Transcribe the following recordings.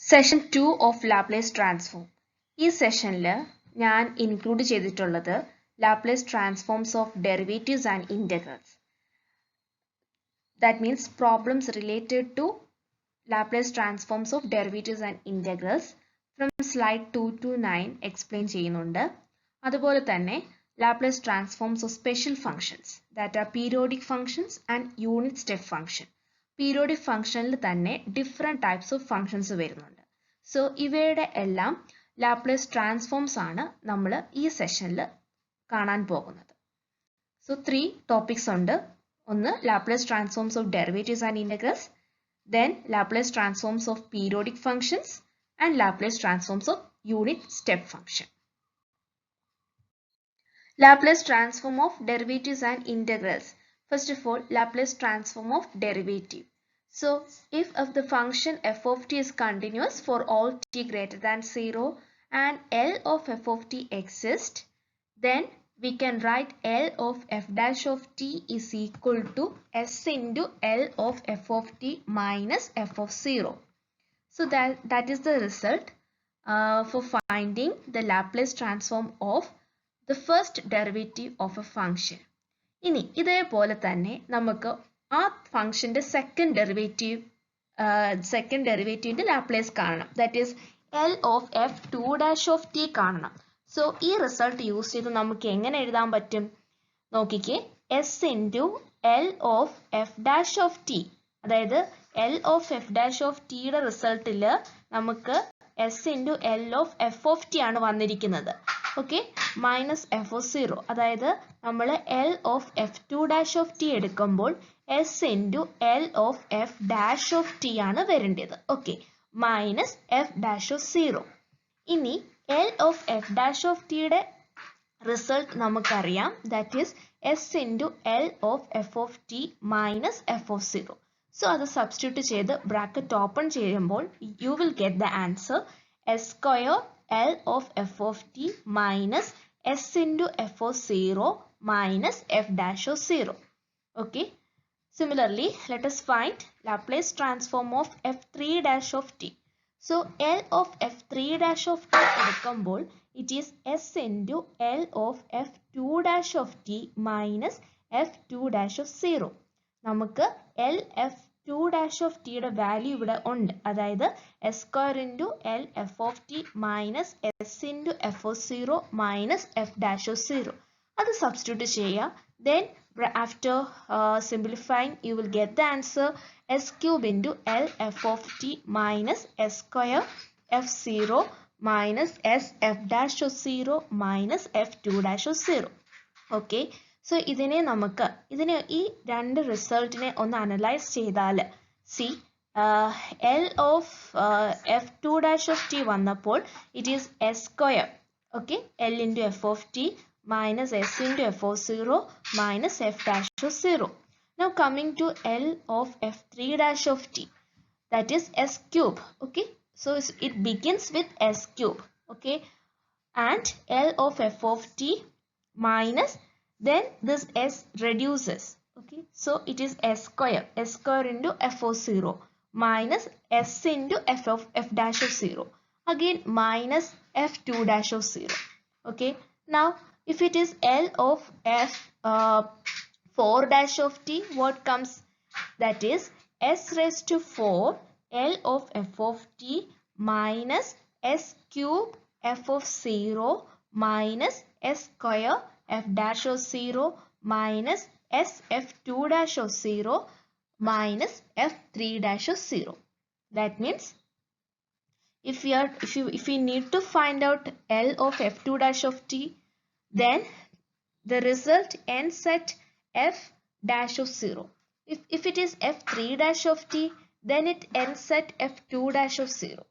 Session 2 of Laplace transform. ഈ സെഷനിൽ ഞാൻ ഇൻക്ലൂഡ് ചെയ്തിട്ടുള്ളത് Laplace transforms of derivatives and integrals. That means problems related to Laplace transforms of derivatives and integrals from slide 2 to 9 explain ചെയ്യുന്നുണ്ട്. അതുപോലെ തന്നെ Laplace transforms of special functions that are periodic functions and unit step function. Periodic ഫംഗ്ഷനിൽ തന്നെ different types of functions വരുന്നുണ്ട്. So ഇവയുടെ എല്ലാം Laplace transforms ആണ് നമ്മൾ ഈ സെഷനിൽ കാണാൻ പോകുന്നത്. സോ 3 ടോപ്പിക്സ് ഉണ്ട്. ഒന്ന് Laplace transforms of derivatives and integrals, then Laplace transforms of periodic functions and Laplace transforms of unit step function. Laplace transform of derivatives and integrals. First of all, Laplace transform of derivative. So, if the function f of t is continuous for all t greater than 0 and L of f of t exists, then we can write L of f dash of t is equal to s into L of f of t minus f of 0. So, that is the result for finding the Laplace transform of the first derivative of a function. ഇനി ഇതേപോലെ തന്നെ നമുക്ക് ആ ഫംഗ്ഷന്റെ second ഡെറിവേറ്റീവിന്റെ Laplace കാണണം. That is L of F two dash of T കാണണം. So ഈ റിസൾട്ട് യൂസ് ചെയ്ത് നമുക്ക് എങ്ങനെ എഴുതാൻ പറ്റും നോക്കിക്കേ. S into L of F dash of T, അതായത് L of F dash of ടിയുടെ റിസൾട്ടിൽ നമുക്ക് S into L of F of T ആണ് വന്നിരിക്കുന്നത്. ഓക്കെ, മൈനസ് എഫ് ഓഫ് 0, അതായത് നമ്മൾ L of F two dash of T എടുക്കുമ്പോൾ S into L of F dash of T ആണ് വരേണ്ടത്. Okay, minus F dash of 0. ഇനി L of F dash of ടിയുടെ result നമുക്കറിയാം. That is S into L of F of T minus F of 0. So അത് substitute ചെയ്ത് bracket open ചെയ്യുമ്പോൾ U will get the answer S square L of f of t minus s into f of 0 minus f dash of 0. Okay. Similarly, let us find Laplace transform of f3 dash of t. So, L of f3 dash of t എടുക്കുമ്പോൾ it is s into L of f2 dash of t minus f2 dash of 0. നമുക്ക് L f2 dash of t യുടെ value ഇവിടെ ഉണ്ട്. അതായത് S square into L F of T minus S into F of 0 minus F dash of 0. അത് substitute ചെയ്യുക. Then after simplifying U will get the answer S cube into L F of T minus S square F 0 minus S F dash of 0 minus F two dash of 0. Okay, so ഇതിനെ ഈ രണ്ട് റിസൾട്ടിനെ ഒന്ന് analyse ചെയ്താൽ C L of F two dash of T വന്നപ്പോൾ it is S square. Okay, L into F of T minus S into F of 0 minus F dash of 0. Now coming to L of F three dash of T, that is s cube. Okay, so it begins with s cube. Okay, and L of f of t minus, then this s reduces. Okay, so it is s square into f of 0 minus s into f of f dash of 0, again minus f2 dash of 0. Okay, now if it is L of f 4 dash of t, what comes? That is s raised to 4 L of f of t minus s cube f of 0 minus s square f dash of 0 minus s f2 dash of 0 minus f3 dash of 0. That means if we need to find out L of f2 dash of t, then the result ends at f dash of 0. If it is f3 dash of t, then it ends at f2 dash of 0.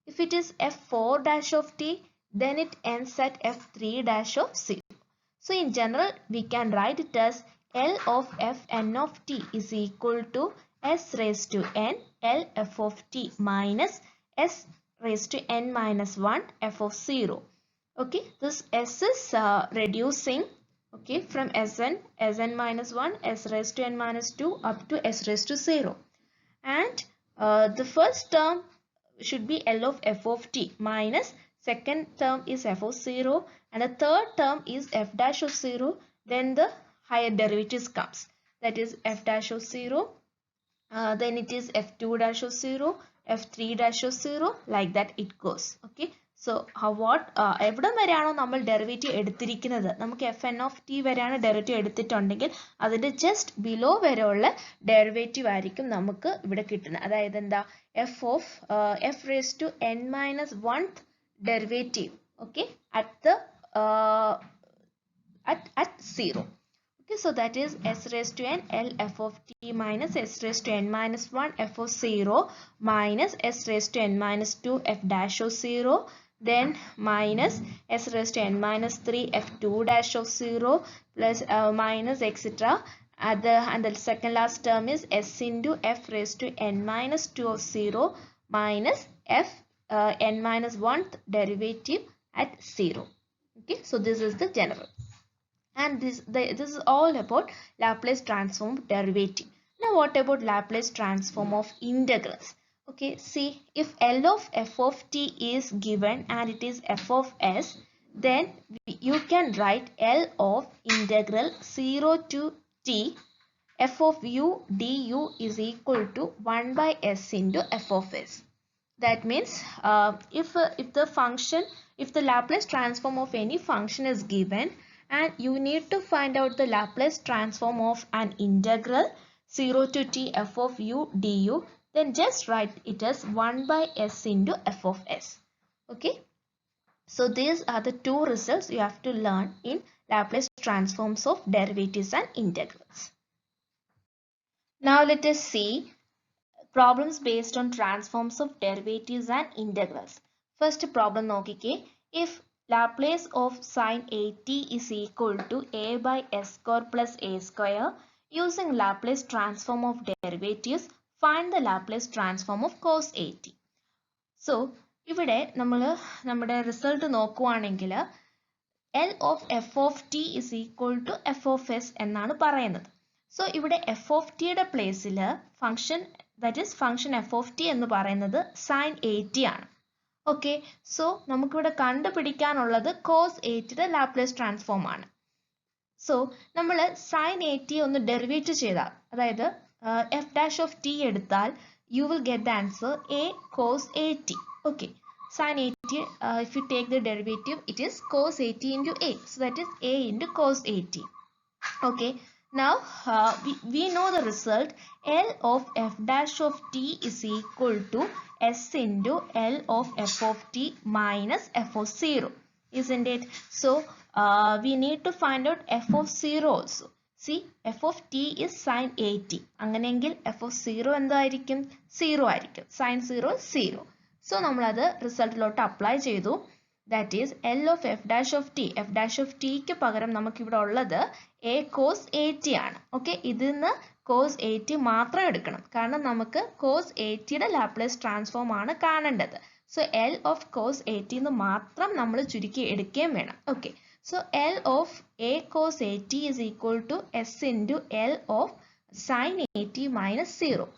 If it is f4 dash of t, then it ends at f3 dash of 0. So in general, we can write it as L of fn of t is equal to s raised to n L f of t minus s raised to n minus 1 f of 0. Okay, this s is reducing. Okay, from sn minus 1, s raised to n minus 2 up to s raised to 0. And the first term should be L of f of t minus second term is f of 0 and the third term is f dash of 0. Then the higher derivatives comes, that is f dash of 0, then it is f2 dash of 0, f3 dash of 0, like that it goes. Okay, so എവിടം വരെയാണോ നമ്മൾ derivative എടുത്തിരിക്കുന്നത്, നമുക്ക് F N of T വരെയാണ് derivative എടുത്തിട്ടുണ്ടെങ്കിൽ അതിൻ്റെ just below വരെയുള്ള derivative ആയിരിക്കും നമുക്ക് ഇവിടെ കിട്ടുന്നത്. അതായത് എന്താ, F raise to N minus oneth derivative, okay, at 0. Okay, so that is s raised to n L f of t minus s raised to n minus 1 f of 0 minus s raised to n minus 2 f dash of 0, then minus s raised to n minus 3 f2 dash of 0 plus minus etc. And the second last term is s into f raised to n minus 2 of 0 minus f n minus 1th derivative at 0. Okay, so this is the general. And this is all about Laplace transform derivative. Now what about Laplace transform of integrals? Okay, see, if L of f of t is given and it is f of s, then you can write L of integral 0 to t f of u du is equal to 1 by s into f of s. That means if the Laplace transform of any function is given and you need to find out the Laplace transform of an integral 0 to t f of u du, then just write it as 1 by s into f of s. Okay, so these are the two results you have to learn in Laplace transforms of derivatives and integrals. Now let us see problems based on transforms of derivatives and integrals. First problem നോക്കിക്കേ, if Laplace of sin at is equal to a by s square plus a square, using Laplace transform of derivatives, find the Laplace transform of cos at. So, ഇവിടെ നമ്മുടെ result നോക്കുവാണെങ്കിൽ L of f of t is equal to f of s എന്നാണ് പറയുന്നത്. So ഇവിടെ F of ടിയുടെ പ്ലേസിൽ function, that is function F of T എന്ന് പറയുന്നത് സൈൻ എ ടി ആണ്. ഓക്കെ, സോ നമുക്കിവിടെ കണ്ടുപിടിക്കാനുള്ളത് കോസ് എ ടിയുടെ ലാപ്ലേസ് ട്രാൻസ്ഫോം ആണ്. സോ നമ്മൾ സൈൻ എ ടി ഒന്ന് ഡെറിവേറ്റ് ചെയ്താൽ, അതായത് എഫ് ഡാഷ് ഓഫ് ടി എടുത്താൽ you will get the answer A cos A T. Okay, sin at, if you take the derivative, it is cos at into a, so that is a into cos at. Okay, now we know the result. L of f dash of t is equal to s into L of f of t minus f of 0, isn't it? So we need to find out f of 0 also. See, f of t is sin at, അങ്ങനെയെങ്കിൽ f of 0 എന്തായിരിക്കും? 0 ആയിരിക്കും. sin 0 0. So നമ്മൾ അത് റിസൾട്ടിലോട്ട് apply ചെയ്തു. That is L of F dash of T, F dash of ടിക്ക് പകരം നമുക്കിവിടെ ഉള്ളത് എ കോസ് എ ടി ആണ്. ഓക്കെ, ഇതിൽ നിന്ന് കോസ് എ ടി മാത്രം എടുക്കണം, കാരണം നമുക്ക് കോസ് എ ടിയുടെ ലാപ്ലേസ് ട്രാൻസ്ഫോം ആണ് കാണേണ്ടത്. So L of cos A T എന്ന് മാത്രം നമ്മൾ ചുരുക്കി എടുക്കുകയും വേണം. Okay, so L of A cos A T is equal to S into L of sign A T minus 0.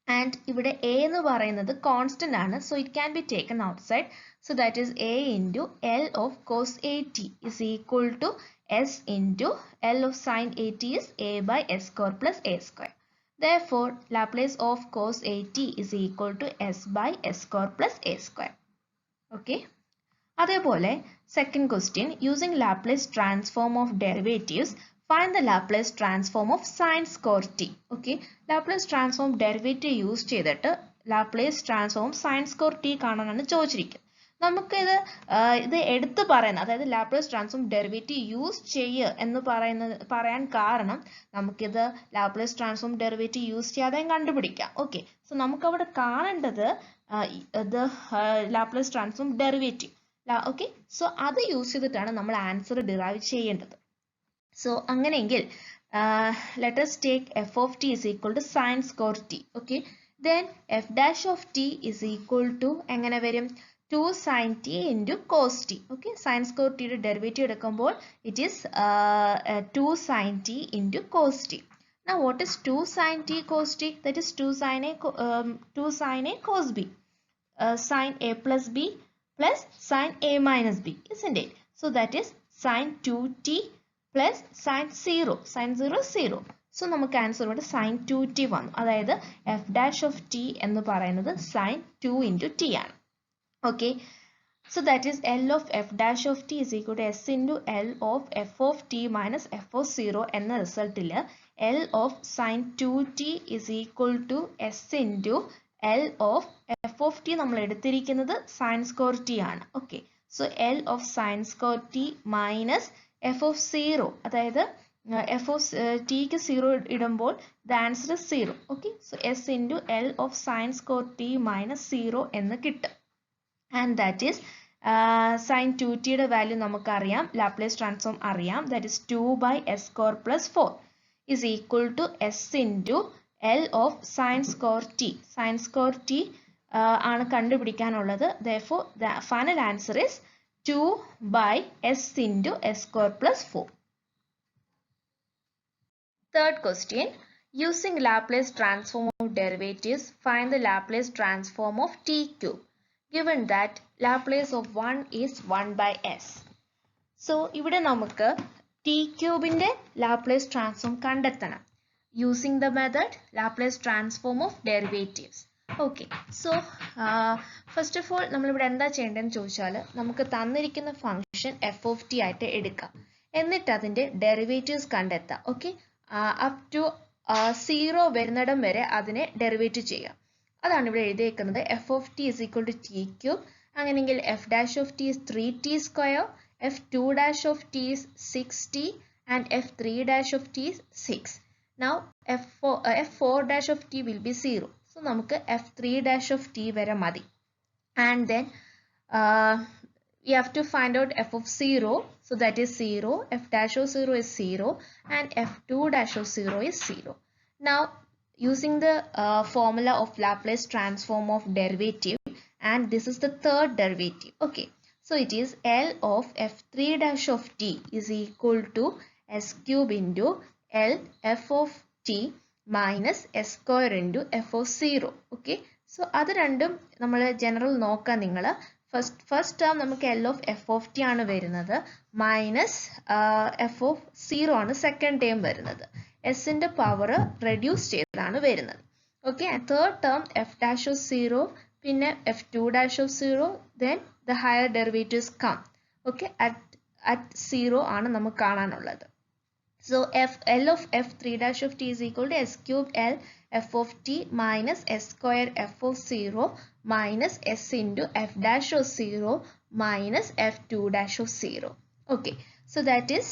And ഇവിടെ a എന്ന് പറയുന്നത് കോൺസ്റ്റന്റ് ആണ്, so it can be taken outside. So that is a into L of cos at is equal to s into L of sin at is a by s square plus a square. Therefore, Laplace of cos at is equal to s by s square plus a square. Okay. അതേപോലെ second question, using Laplace transform of derivatives, find the Laplace transform of sin square t. Okay, Laplace transform derivative use ചെയ്തിട്ട് Laplace transform sin square t കാണാനാണ് ചോദിച്ചിരിക്കുന്നത്. നമുക്കിത് എടുത്ത് പറയുന്നത്, അതായത് Laplace transform derivative use ചെയ്യുക എന്ന് പറയാൻ കാരണം നമുക്കിത് Laplace transform derivative യൂസ് ചെയ്യാതെയും കണ്ടുപിടിക്കാം. ഓക്കെ, സോ നമുക്കവിടെ കാണേണ്ടത് Laplace transform derivative. Okay, so അത് യൂസ് ചെയ്തിട്ടാണ് നമ്മൾ ആൻസർ ഡിറൈവ് ചെയ്യേണ്ടത്. സോ അങ്ങനെയെങ്കിൽ let us take f of t is equal to sin square t. Okay, then f dash of t is equal to എങ്ങനെ വരും? 2 sin t into cos t. Okay, sin square t യുടെ derivative എടുക്കുമ്പോൾ it is 2 sin t into cos t. Now what is 2 sin t cos t? That is 2 sin a cos b. sine a plus b plus sine a minus b, isn't it? So that is sine 2t plus sine 0. Sine 0 is 0. So നമുക്ക് answer ഇവിടെ sine 2t വന്നു. അതായത് f dash of t എന്ന് പറയുന്നത് sine 2 into t ആണ്. Okay. So that is L of f dash of t is equal to s into L of f of t minus f of 0 എന്ന റിസൾട്ടിൽ L of sine 2t is equal to s into L of f of t നമ്മൾ എടുത്തിരിക്കുന്നത് sin square t ആണ്. Okay. So L of sin square t minus f of 0, അതായത് f of t ക്ക് 0 ഇടുമ്പോൾ the answer is 0. Okay. So s into L of sin square t minus 0 എന്ന് കിട്ടും. And that is sin 2t യുടെ value നമുക്കറിയാം, Laplace transform അറിയാം, that is 2 by s square plus 4 is equal to s into L of sin square t. Sin square t ആണ് കണ്ടുപിടിക്കാനുള്ളത്. Therefore the final answer is 2 by s into s square plus 4. Third question, using Laplace transform of derivatives, find the Laplace transform of t cube given that Laplace of 1 is 1 by s. So ഇവിടെ നമുക്ക് t cube ന്റെ Laplace transform കണ്ടെത്തണം using the method Laplace transform of derivatives. Okay. So first of all നമ്മളിവിടെ എന്താ ചെയ്യേണ്ടതെന്ന് ചോദിച്ചാൽ നമുക്ക് തന്നിരിക്കുന്ന ഫംഗ്ഷൻ f of t ആയിട്ട് എടുക്കാം, എന്നിട്ട് അതിൻ്റെ ഡെറിവേറ്റീവ്സ് കണ്ടെത്താം. ഓക്കെ. അപ് ടു 0 വരുന്നിടം വരെ അതിനെ ഡെറിവേറ്റ് ചെയ്യാം. അതാണ് ഇവിടെ എഴുതിയേക്കുന്നത്. f of t is equal to t cube. അങ്ങനെയെങ്കിൽ f dash of t is 3t square, f2 dash of t is 6t and f3 dash of t is 6. Now f4 dash of t will be 0. So നമുക്ക് f3 dash of t വരെ മതി. And then we have to find out f of 0. So that is 0. F dash of 0 is 0 and f2 dash of 0 is 0. Now using the formula of Laplace transform of derivative, and this is the third derivative. Okay. So it is L of f3 dash of t is equal to s cube into L f of t minus s square into f of 0. Okay. So അത് രണ്ടും നമ്മൾ general നോക്കാം. നിങ്ങൾ first term നമുക്ക് L of f of t ആണ് വരുന്നത്, minus f of 0 ആണ് second term വരുന്നത്. എസിൻ്റെ പവർ റെഡ്യൂസ് ചെയ്താണ് വരുന്നത്. Okay. Third term f dash of 0, പിന്നെ f2 dash of 0, then the higher derivatives come. Okay. At 0 ആണ് നമുക്ക് കാണാനുള്ളത്. So L of f3 dash of t is equal to s cube L f of t minus s square f of 0 minus s into f dash of 0 minus f2 dash of 0. Okay. So that is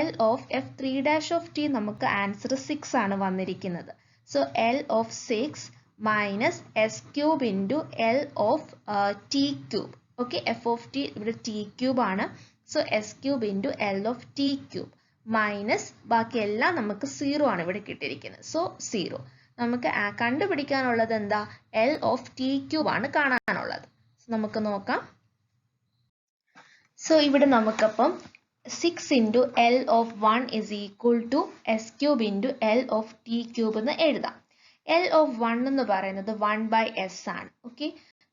L of f3 dash of t നമുക്ക് answer 6 ആണ് വന്നിരിക്കുന്നത്. So L of 6 minus s cube into L of t cube. Okay. f of t ഇവിടെ t cube ആണ്. So s cube into L of t cube minus ബാക്കി എല്ലാം നമുക്ക് 0 ആണ് ഇവിടെ കിട്ടിയിരിക്കുന്നത്. സോ 0. നമുക്ക് കണ്ടുപിടിക്കാനുള്ളത് എന്താ? L of t cube ആണ് കാണാനുള്ളത്. നമുക്ക് നോക്കാം. സോ ഇവിടെ നമുക്കപ്പം 6 into L of 1 is equal to s cube into L of t cube എന്ന് എഴുതാം. L of 1 എന്ന് പറയുന്നത് 1 by s ആണ്. Okay.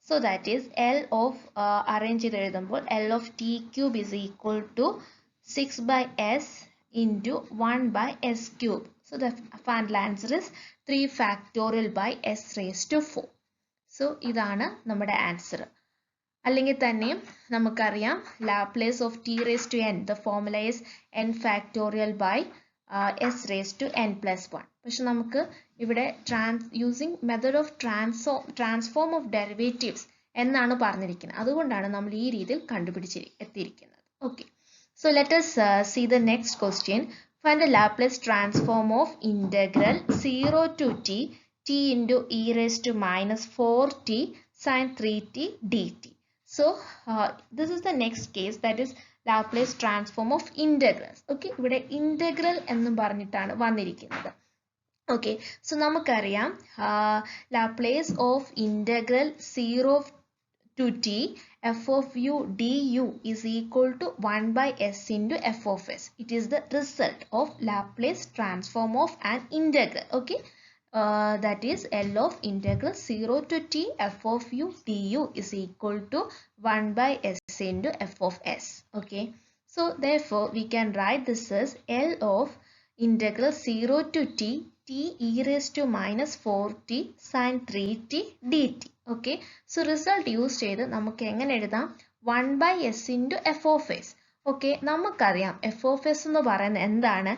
So that is L of arrange ചെയ്ത് എഴുതുമ്പോൾ L of t cube is equal to 6 by s into 1 by s cube. So the final answer is 3 factorial by s raised to 4. So ഇതാണ് നമ്മുടെ answer. അല്ലെങ്കിൽ തന്നെയും നമുക്കറിയാം Laplace of t raised to n, the formula is n factorial by s raised to n plus 1. പക്ഷെ നമുക്ക് ഇവിടെ using method of transform of derivatives എന്നാണ് പറഞ്ഞിരിക്കുന്നത്. അതുകൊണ്ടാണ് നമ്മൾ ഈ രീതിയിൽ എത്തിയിരിക്കുന്നത്. Okay. So let us see the next question. Find the Laplace transform of integral 0 to t into e raised to minus 4t sin 3t dt. So this is the next case, that is Laplace transform of integrals. Okay. ഇവിടെ integral എന്നും പറഞ്ഞിട്ടാണ് വന്നിരിക്കുന്നത്. Okay. So നമുക്കറിയാം Laplace of integral 0 to t f of u du is equal to 1 by s into f of s. It is the result of Laplace transform of an integral. Okay. that is L of integral 0 to t f of u du is equal to 1 by s into f of s. Okay, so therefore we can write this as L of integral 0 to t e raised to minus 4t sin 3t dt. Okay, so result use ചെയ്ത് നമുക്ക് എങ്ങനെ എഴുതാം? 1 by s into f of s. Okay, നമുക്കറിയാം f of s എന്ന് പറയുന്നത് എന്താണ്?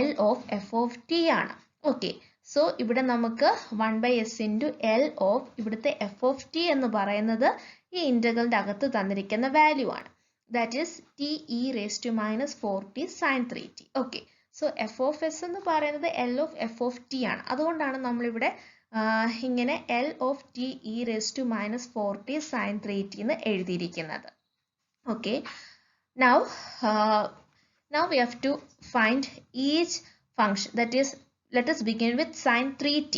L of f of t ആണ്. Okay, so ഇവിടെ നമുക്ക് 1 by s into L of ഇവിടുത്തെ f of t എന്ന് പറയുന്നത് ഈ ഇന്റഗ്രലിന്റെ അകത്ത് തന്നിരിക്കുന്ന വാല്യൂ ആണ്. That is t e raised to minus 4t sin 3t. Okay, so f of s എന്ന് പറയുന്നത് L of f of t ആണ്. അതുകൊണ്ടാണ് നമ്മളിവിടെ ഇങ്ങനെ L of t e raised to minus 4t sin 3t എന്ന് എഴുതിയിരിക്കുന്നത്. Okay, now we have to find each function. That is, let us begin with sin 3t.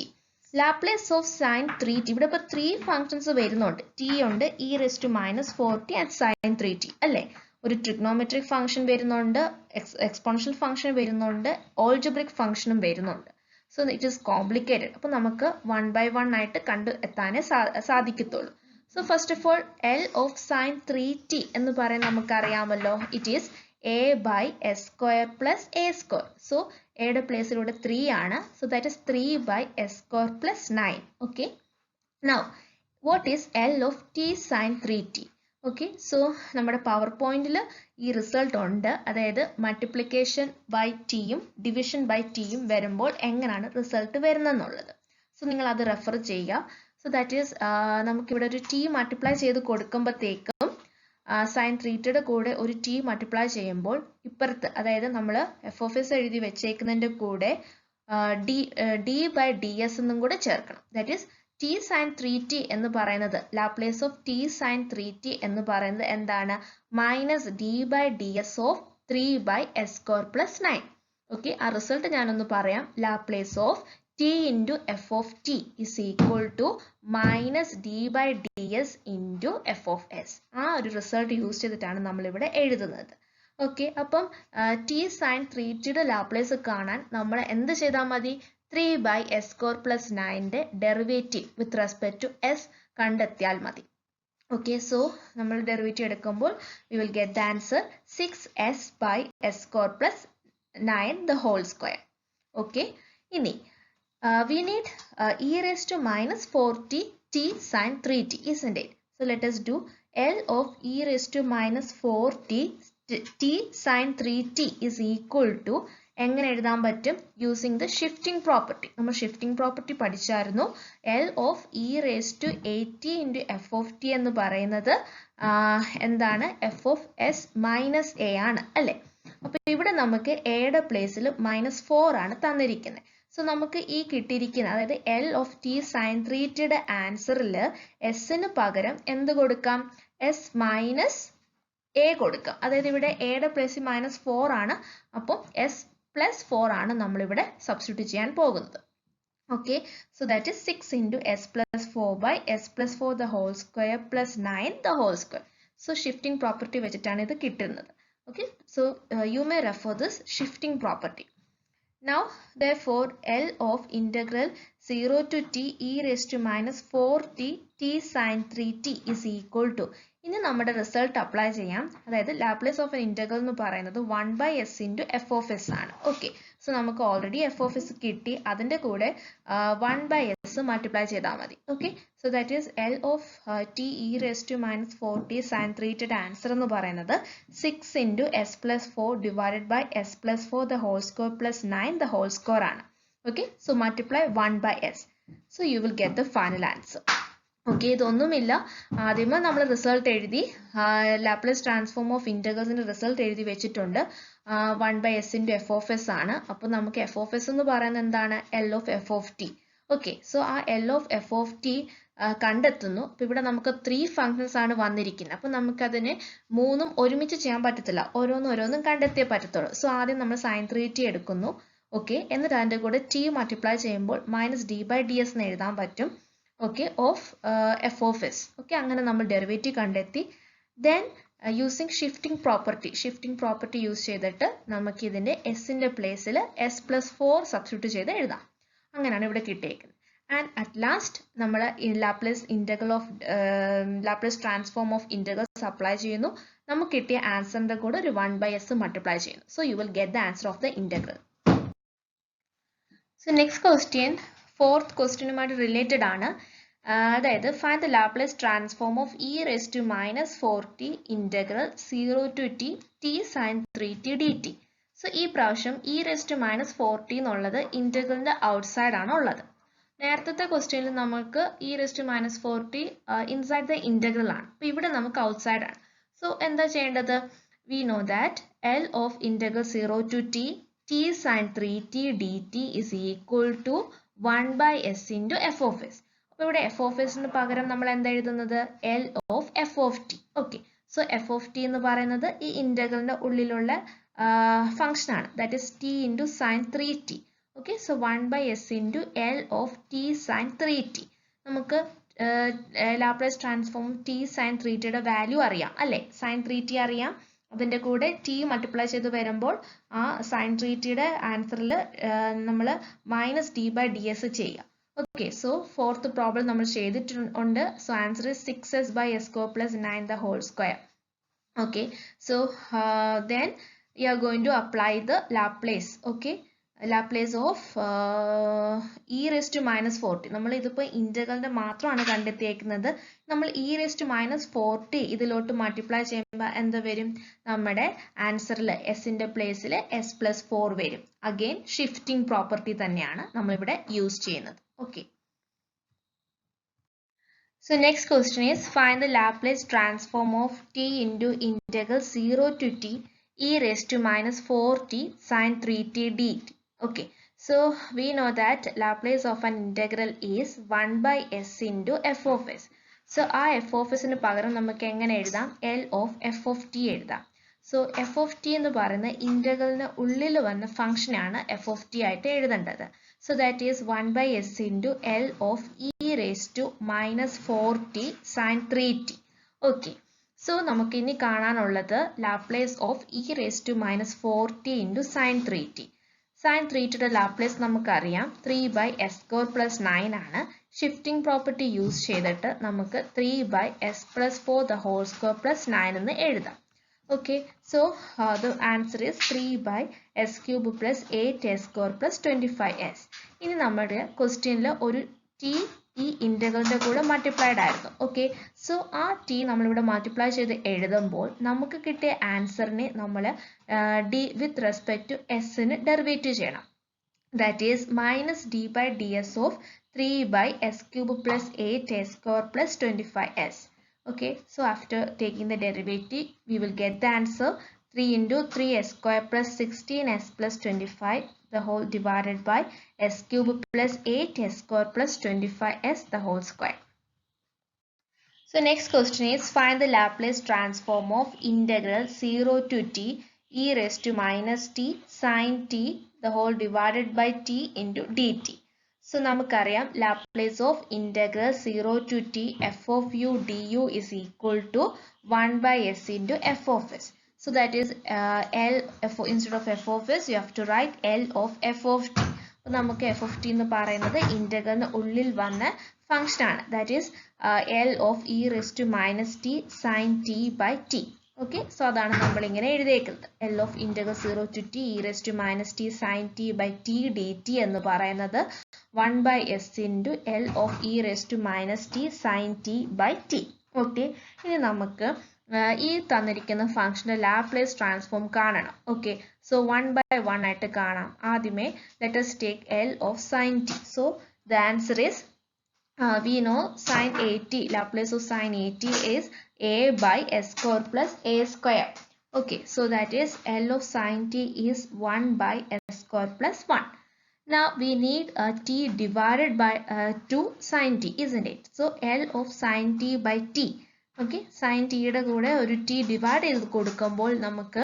Laplace of sin 3t. ഇവിടെ ഇപ്പോൾ 3 functions വരുന്നുണ്ട്. t ഉണ്ട്, e raised to minus 4t and sin 3t അല്ലേ? ഒരു trigonometric function വരുന്നുണ്ട്, exponential function വരുന്നുണ്ട്, algebraic ഫംഗ്ഷനും വരുന്നുണ്ട്. So it is complicated. അപ്പോൾ നമുക്ക് 1 by 1 ആയിട്ട് കണ്ടു എത്താനേ സാധിക്കത്തുള്ളൂ. So first of all, L of sin 3t എന്ന് പറയുന്നത് നമുക്കറിയാമല്ലോ. It is a by s square plus a square. So a യുടെ പ്ലേസിലൂടെ 3 ആണ്. So that is 3 by s square plus 9. Okay. Now, what is L of t sin 3t? Okay. So നമ്മുടെ power പോയിന്റിൽ ഈ result ഉണ്ട്. അതായത് multiplication by ടിയും division by ടിയും വരുമ്പോൾ എങ്ങനെയാണ് റിസൾട്ട് വരുന്നതെന്നുള്ളത്. സോ നിങ്ങൾ അത് റെഫർ ചെയ്യുക. So that is നമുക്കിവിടെ ഒരു t മൾട്ടിപ്ലൈ ചെയ്ത് കൊടുക്കുമ്പോഴത്തേക്കും സൈൻ 3യുടെ കൂടെ ഒരു t മൾട്ടിപ്ലൈ ചെയ്യുമ്പോൾ ഇപ്പുറത്ത്, അതായത് നമ്മൾ എഫ് ഓഫ് എസ് എഴുതി വെച്ചേക്കുന്നതിൻ്റെ കൂടെ ഡി ബൈ ഡി എസ് എന്നും കൂടെ ചേർക്കണം. That is T sign 3t എന്ന് പറയുന്നത്, Laplace of T sign 3t എന്ന് പറയുന്നത് എന്താണ്? Minus D by D S of 3 by s square plus 9. Okay, ആ റിസൾട്ട് ഞാനൊന്ന് പറയാം. Laplace of t into f of t is equal to minus d by ds into f of s. ആ ഒരു result use ചെയ്തിട്ടാണ് നമ്മളിവിടെ എഴുതുന്നത്. Okay, അപ്പം t sin 3tയുടെ ലാപ്ലേസ് കാണാൻ നമ്മൾ എന്ത് ചെയ്താൽ മതി? 3 by s square plus 9ന്റെ derivative with respect to s കണ്ടെത്തിയാൽ മതി. ഓക്കെ, സോ നമ്മൾ ഡെറിവേറ്റീവ് എടുക്കുമ്പോൾ we will get the answer 6s by s square plus 9 the whole square. Okay, ഇനി we need e raised to minus 4t t sin 3t, isn't it? So let us do L of e raised to minus 4t t sin 3t is equal to എങ്ങനെ എഴുതാൻ പറ്റും? Using the shifting property. നമ്മൾ shifting property പഠിച്ചായിരുന്നു. L of e raised to 80 into f of t എന്ന് പറയുന്നത് എന്താണ്? f of s minus a ആണ് അല്ലേ? അപ്പോൾ ഇവിടെ നമുക്ക് a യുടെ പ്ലേസിൽ -4 ആണ് തന്നിരിക്കുന്നത്. സോ നമുക്ക് ഈ കിട്ടിയിരിക്കുന്ന, അതായത് L of t sin 3tയുടെ ആൻസറിൽ എസിന് പകരം എന്ത് കൊടുക്കാം? s മൈനസ് എ കൊടുക്കാം. അതായത് ഇവിടെ എയുടെ പ്ലേസിൽ -4 ആണ്, അപ്പം s plus 4 ആണ് നമ്മളിവിടെ സബ്സ്റ്റിറ്റ്യൂട്ട് ചെയ്യാൻ പോകുന്നത്. Okay, so that is 6 into s plus 4 by s plus 4 the whole square plus 9 the whole square. So shifting property വെച്ചിട്ടാണ് ഇത് കിട്ടുന്നത്. Okay, so you may refer this shifting property. Now, therefore, L of integral 0 to t e raised to minus 4t t sin 3t is equal to, ഇനി നമ്മുടെ result apply ചെയ്യാം. അതായത് Laplace of N integral എന്ന് പറയുന്നത് 1 by s into f of s ആണ്. Okay, so നമുക്ക് already f of s കിട്ടി, അതിൻ്റെ കൂടെ 1 by s മൾട്ടിപ്ലൈ ചെയ്താൽ മതി. Okay, so that is L of t e raised to minus 4t sin 3tയുടെ ആൻസർ എന്ന് പറയുന്നത് 6 into s plus 4 divided by s plus 4 the whole square plus 9 the whole square ആണ്. Okay, so multiply 1 by s. So you will get the final answer. Okay, ഇതൊന്നുമില്ല, ആദ്യമേ നമ്മൾ result എഴുതി, Laplace transform of ഇന്റഗ്രൽസിന്റെ result എഴുതി വെച്ചിട്ടുണ്ട്. 1 by s into f of s ആണ്. അപ്പോൾ നമുക്ക് f of s എന്ന് പറയുന്നത് എന്താണ്? L of f of t. Okay, so ആ L of f of t കണ്ടെത്തുന്നു. അപ്പോൾ ഇവിടെ നമുക്ക് 3 ഫങ്ഷൻസ് ആണ് വന്നിരിക്കുന്നത്. അപ്പോൾ നമുക്കതിനെ 3ഉം ഒരുമിച്ച് ചെയ്യാൻ പറ്റത്തില്ല, ഓരോന്നും കണ്ടെത്തിയേ പറ്റത്തുള്ളൂ. സോ ആദ്യം നമ്മൾ sin 3t എടുക്കുന്നു. ഓക്കെ, എന്നിട്ട് അതിൻ്റെ കൂടെ t മൾട്ടിപ്ലൈ ചെയ്യുമ്പോൾ minus D by D S എന്ന് എഴുതാൻ പറ്റും. Okay, of F of S. Okay, അങ്ങനെ നമ്മൾ ഡെറിവേറ്റീവ് കണ്ടെത്തി. Then using shifting property use ചെയ്തിട്ട് നമുക്ക് ഇതിൻ്റെ എസിൻ്റെ പ്ലേസിൽ s plus 4 സബ്സ്റ്റിറ്റ്യൂട്ട് ചെയ്ത് എഴുതാം. അങ്ങനെയാണ് ഇവിടെ കിട്ടിയേക്കുന്നത്. ആൻഡ് അറ്റ് ലാസ്റ്റ് നമ്മൾ Laplace integral of Laplace transform of integrals apply ചെയ്യുന്നു. നമുക്ക് കിട്ടിയ ആൻസറിന്റെ കൂടെ ഒരു 1/s മൾട്ടിപ്ലൈ ചെയ്യുന്നു. So you will get the answer of the integral. So next question fourth ക്വസ്റ്റ്യനുമായിട്ട് റിലേറ്റഡ് ആണ്. അതായത് find the Laplace transform of e⁻⁴t integral 0 to t t sin 3t dt. So ഈ പ്രാവശ്യം e⁻⁴t എന്നുള്ളത് ഇന്റഗ്രലിന്റെ outside ആണ് ഉള്ളത്. നേരത്തെ ക്വസ്റ്റ്യനിൽ നമുക്ക് e⁻⁴t ഇൻസൈഡ് ദ ഇന്റഗ്രൽ ആണ്. അപ്പോൾ ഇവിടെ നമുക്ക് ഔട്ട്സൈഡ് ആണ്. സോ എന്താ ചെയ്യേണ്ടത്? We know that L of integral 0 to t t sin 3t dt is equal to 1/s into f of s. അപ്പോൾ ഇവിടെ f of s ന് പകരം നമ്മൾ എന്താ എഴുതുന്നത്? L of f of t. Okay, so f of t എന്ന് പറയുന്നത് ഈ ഇന്റഗ്രലിന്റെ ഉള്ളിലുള്ള ഫംഗ്ഷൻ ആണ്. That is t into sin 3t. Okay, so 1/s into L of t sin 3t. നമുക്ക് ലാപ്ലേസ് ട്രാൻസ്ഫോം t sin 3tയുടെ വാല്യൂ അറിയാം അല്ലേ? sin 3t അറിയാം. അതിൻ്റെ കൂടെ ടി മൾട്ടിപ്ലൈ ചെയ്ത് വരുമ്പോൾ ആ സൈൻ 3tയുടെ ആൻസറിൽ നമ്മൾ -d/ds ചെയ്യുക. ഓക്കെ, സോ ഫോർത്ത് പ്രോബ്ലം നമ്മൾ ചെയ്തിട്ടുണ്ട്. So answer is 6s/s² + 9 the whole square. Okay, so then you are going to apply the Laplace. Okay, Laplace of e⁻⁴t. നമ്മൾ ഇതിപ്പോൾ ഇന്റഗ്രലിന്റെ മാത്രമാണ് കണ്ടെത്തിയേക്കുന്നത്. നമ്മൾ e⁻⁴t ഇതിലോട്ട് മൾട്ടിപ്ലൈ ചെയ്യുമ്പോൾ എന്താ വരും? നമ്മുടെ ആൻസറിൽ എസിന്റെ പ്ലേസിൽ s+4 വരും. അഗെയിൻ ഷിഫ്റ്റിംഗ് പ്രോപ്പർട്ടി തന്നെയാണ് നമ്മളിവിടെ യൂസ് ചെയ്യുന്നത്. Okay, so next question is find the Laplace transform of t into integral 0 to t e⁻⁴t sin 3t dt. Okay, so we know that Laplace of an integral is 1/s into f of s. So ആ f of s ന് പകരം നമുക്ക് എങ്ങനെ എഴുതാം? L of f of t എഴുതാം. So f of t എന്ന് പറയുന്ന ഇന്റഗ്രലിന് ഉള്ളിൽ വന്ന ഫംഗ്ഷൻ ആണ് f of t ആയിട്ട് എഴുതേണ്ടത്. So that is 1/s into L of e⁻⁴t sin 3t. Okay, so നമുക്ക് ഇനി കാണാനുള്ളത് Laplace of e⁻⁴t into sin 3t. sin 3tയുടെ ലാപ്ലേസ് നമുക്കറിയാം 3/s² + 9 ആണ്. ഷിഫ്റ്റിംഗ് പ്രോപ്പർട്ടി യൂസ് ചെയ്തിട്ട് നമുക്ക് 3/s+4 the whole square plus 9 എന്ന് എഴുതാം. Okay, so the answer is 3/s³ + 8s² + 25s. ഇനി നമ്മുടെ ക്വസ്റ്റ്യനിൽ ഒരു t ഈ ഇന്റഗ്രലിന്റെ കൂടെ മൾട്ടിപ്ലൈഡ് ആയിരുന്നു. ഓക്കെ, സോ ആ t നമ്മളിവിടെ മൾട്ടിപ്ലൈ ചെയ്ത് എഴുതുമ്പോൾ നമുക്ക് കിട്ടിയ ആൻസറിനെ നമ്മൾ d വിത്ത് റെസ്പെക്ട് ടു എസിന് ഡെറിവേറ്റീവ് ചെയ്യണം. That is -d/ds of 3/s³ + 8s² + 25s. Okay, so after taking the derivative we will get the answer 3 into 3s² + 16s + 25 the whole divided by s³ + 8s² + 25s the whole square. So next question is find the Laplace transform of integral 0 to t e⁻⁻t sin t the whole divided by t into dt. So നമുക്കറിയാം Laplace of integral 0 to t f of u du is equal to 1/s into f of s. So that is L f instead of f of s you have to write L of f of t. അപ്പോൾ നമുക്ക് f of t എന്ന് പറയുന്നത് ഇന്റഗ്രലിന് ഉള്ളിൽ വന്ന function ആണ്. That is L of e⁻⁻t sin t by t. Okay, so അതാണ് നമ്മൾ ഇങ്ങനെ എഴുതിയേക്കുന്നത്. L of integral 0 to t e⁻⁻t sin t by t dt എന്ന് പറയുന്നത് 1/s into L of e⁻⁻t sin t by t. Okay, ഇനി നമുക്ക് ഈ തന്നിരിക്കുന്ന ഫംഗ്ഷന്റെ ലാപ്ലേസ് ട്രാൻസ്ഫോം കാണണം. ഓക്കെ, സോ 1/1 ആയിട്ട് കാണാം. ആദ്യമേ let us take L of sin t. So the answer is we know sin 80 Laplace of sin 80 is a/s² + a². Okay, so that is L of sin t is 1/s² + 1. Now we need t divided by 2 sin t, isn't it? So L of sin t by t. Okay, sin t യുടെ കൂടെ ഒരു t divide ചെയ്ത് കൊടുക്കുമ്പോൾ നമുക്ക്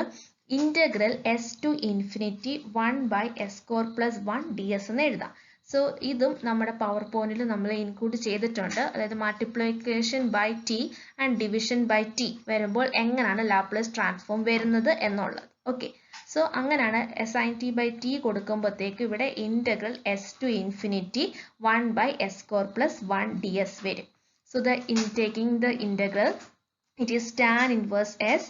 integral s to infinity 1/s² + 1 ds എന്ന് എഴുതാം. So ഇതും നമ്മുടെ പവർ പോയിന്റിൽ നമ്മൾ ഇൻക്ലൂഡ് ചെയ്തിട്ടുണ്ട്. അതായത് multiplication by T and division by T വരുമ്പോൾ എങ്ങനെയാണ് ലാപ്ലേസ് ട്രാൻസ്ഫോം വരുന്നത് എന്നുള്ളത്. ഓക്കെ, സോ അങ്ങനെയാണ് sin t by t കൊടുക്കുമ്പോഴത്തേക്ക് ഇവിടെ integral s to infinity 1 by s square plus 1 ds വരും. So taking the integral, it is tan inverse s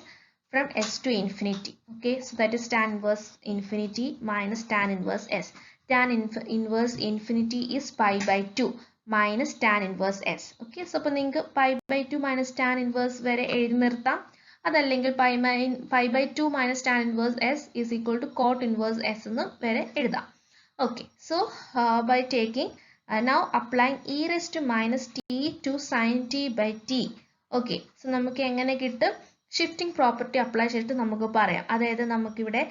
from s to infinity. Okay, so that is tan inverse infinity minus tan inverse s. Tan inverse infinity is pi by 2 minus tan inverse s. Okay, so അപ്പോൾ നിങ്ങൾക്ക് pi by 2 minus tan inverse വരെ എഴുതി നിർത്താം. അതല്ലെങ്കിൽ pi by 2 minus tan inverse s is equal to cot inverse s എന്ന് വരെ എഴുതാം. Okay, so by taking now applying e raised to minus t to sin t by t. Okay, so നമുക്ക് എങ്ങനെ കിട്ടും? ഷിഫ്റ്റിംഗ് പ്രോപ്പർട്ടി അപ്ലൈ ചെയ്തിട്ട് നമുക്ക് പറയാം. അതായത് നമുക്കിവിടെ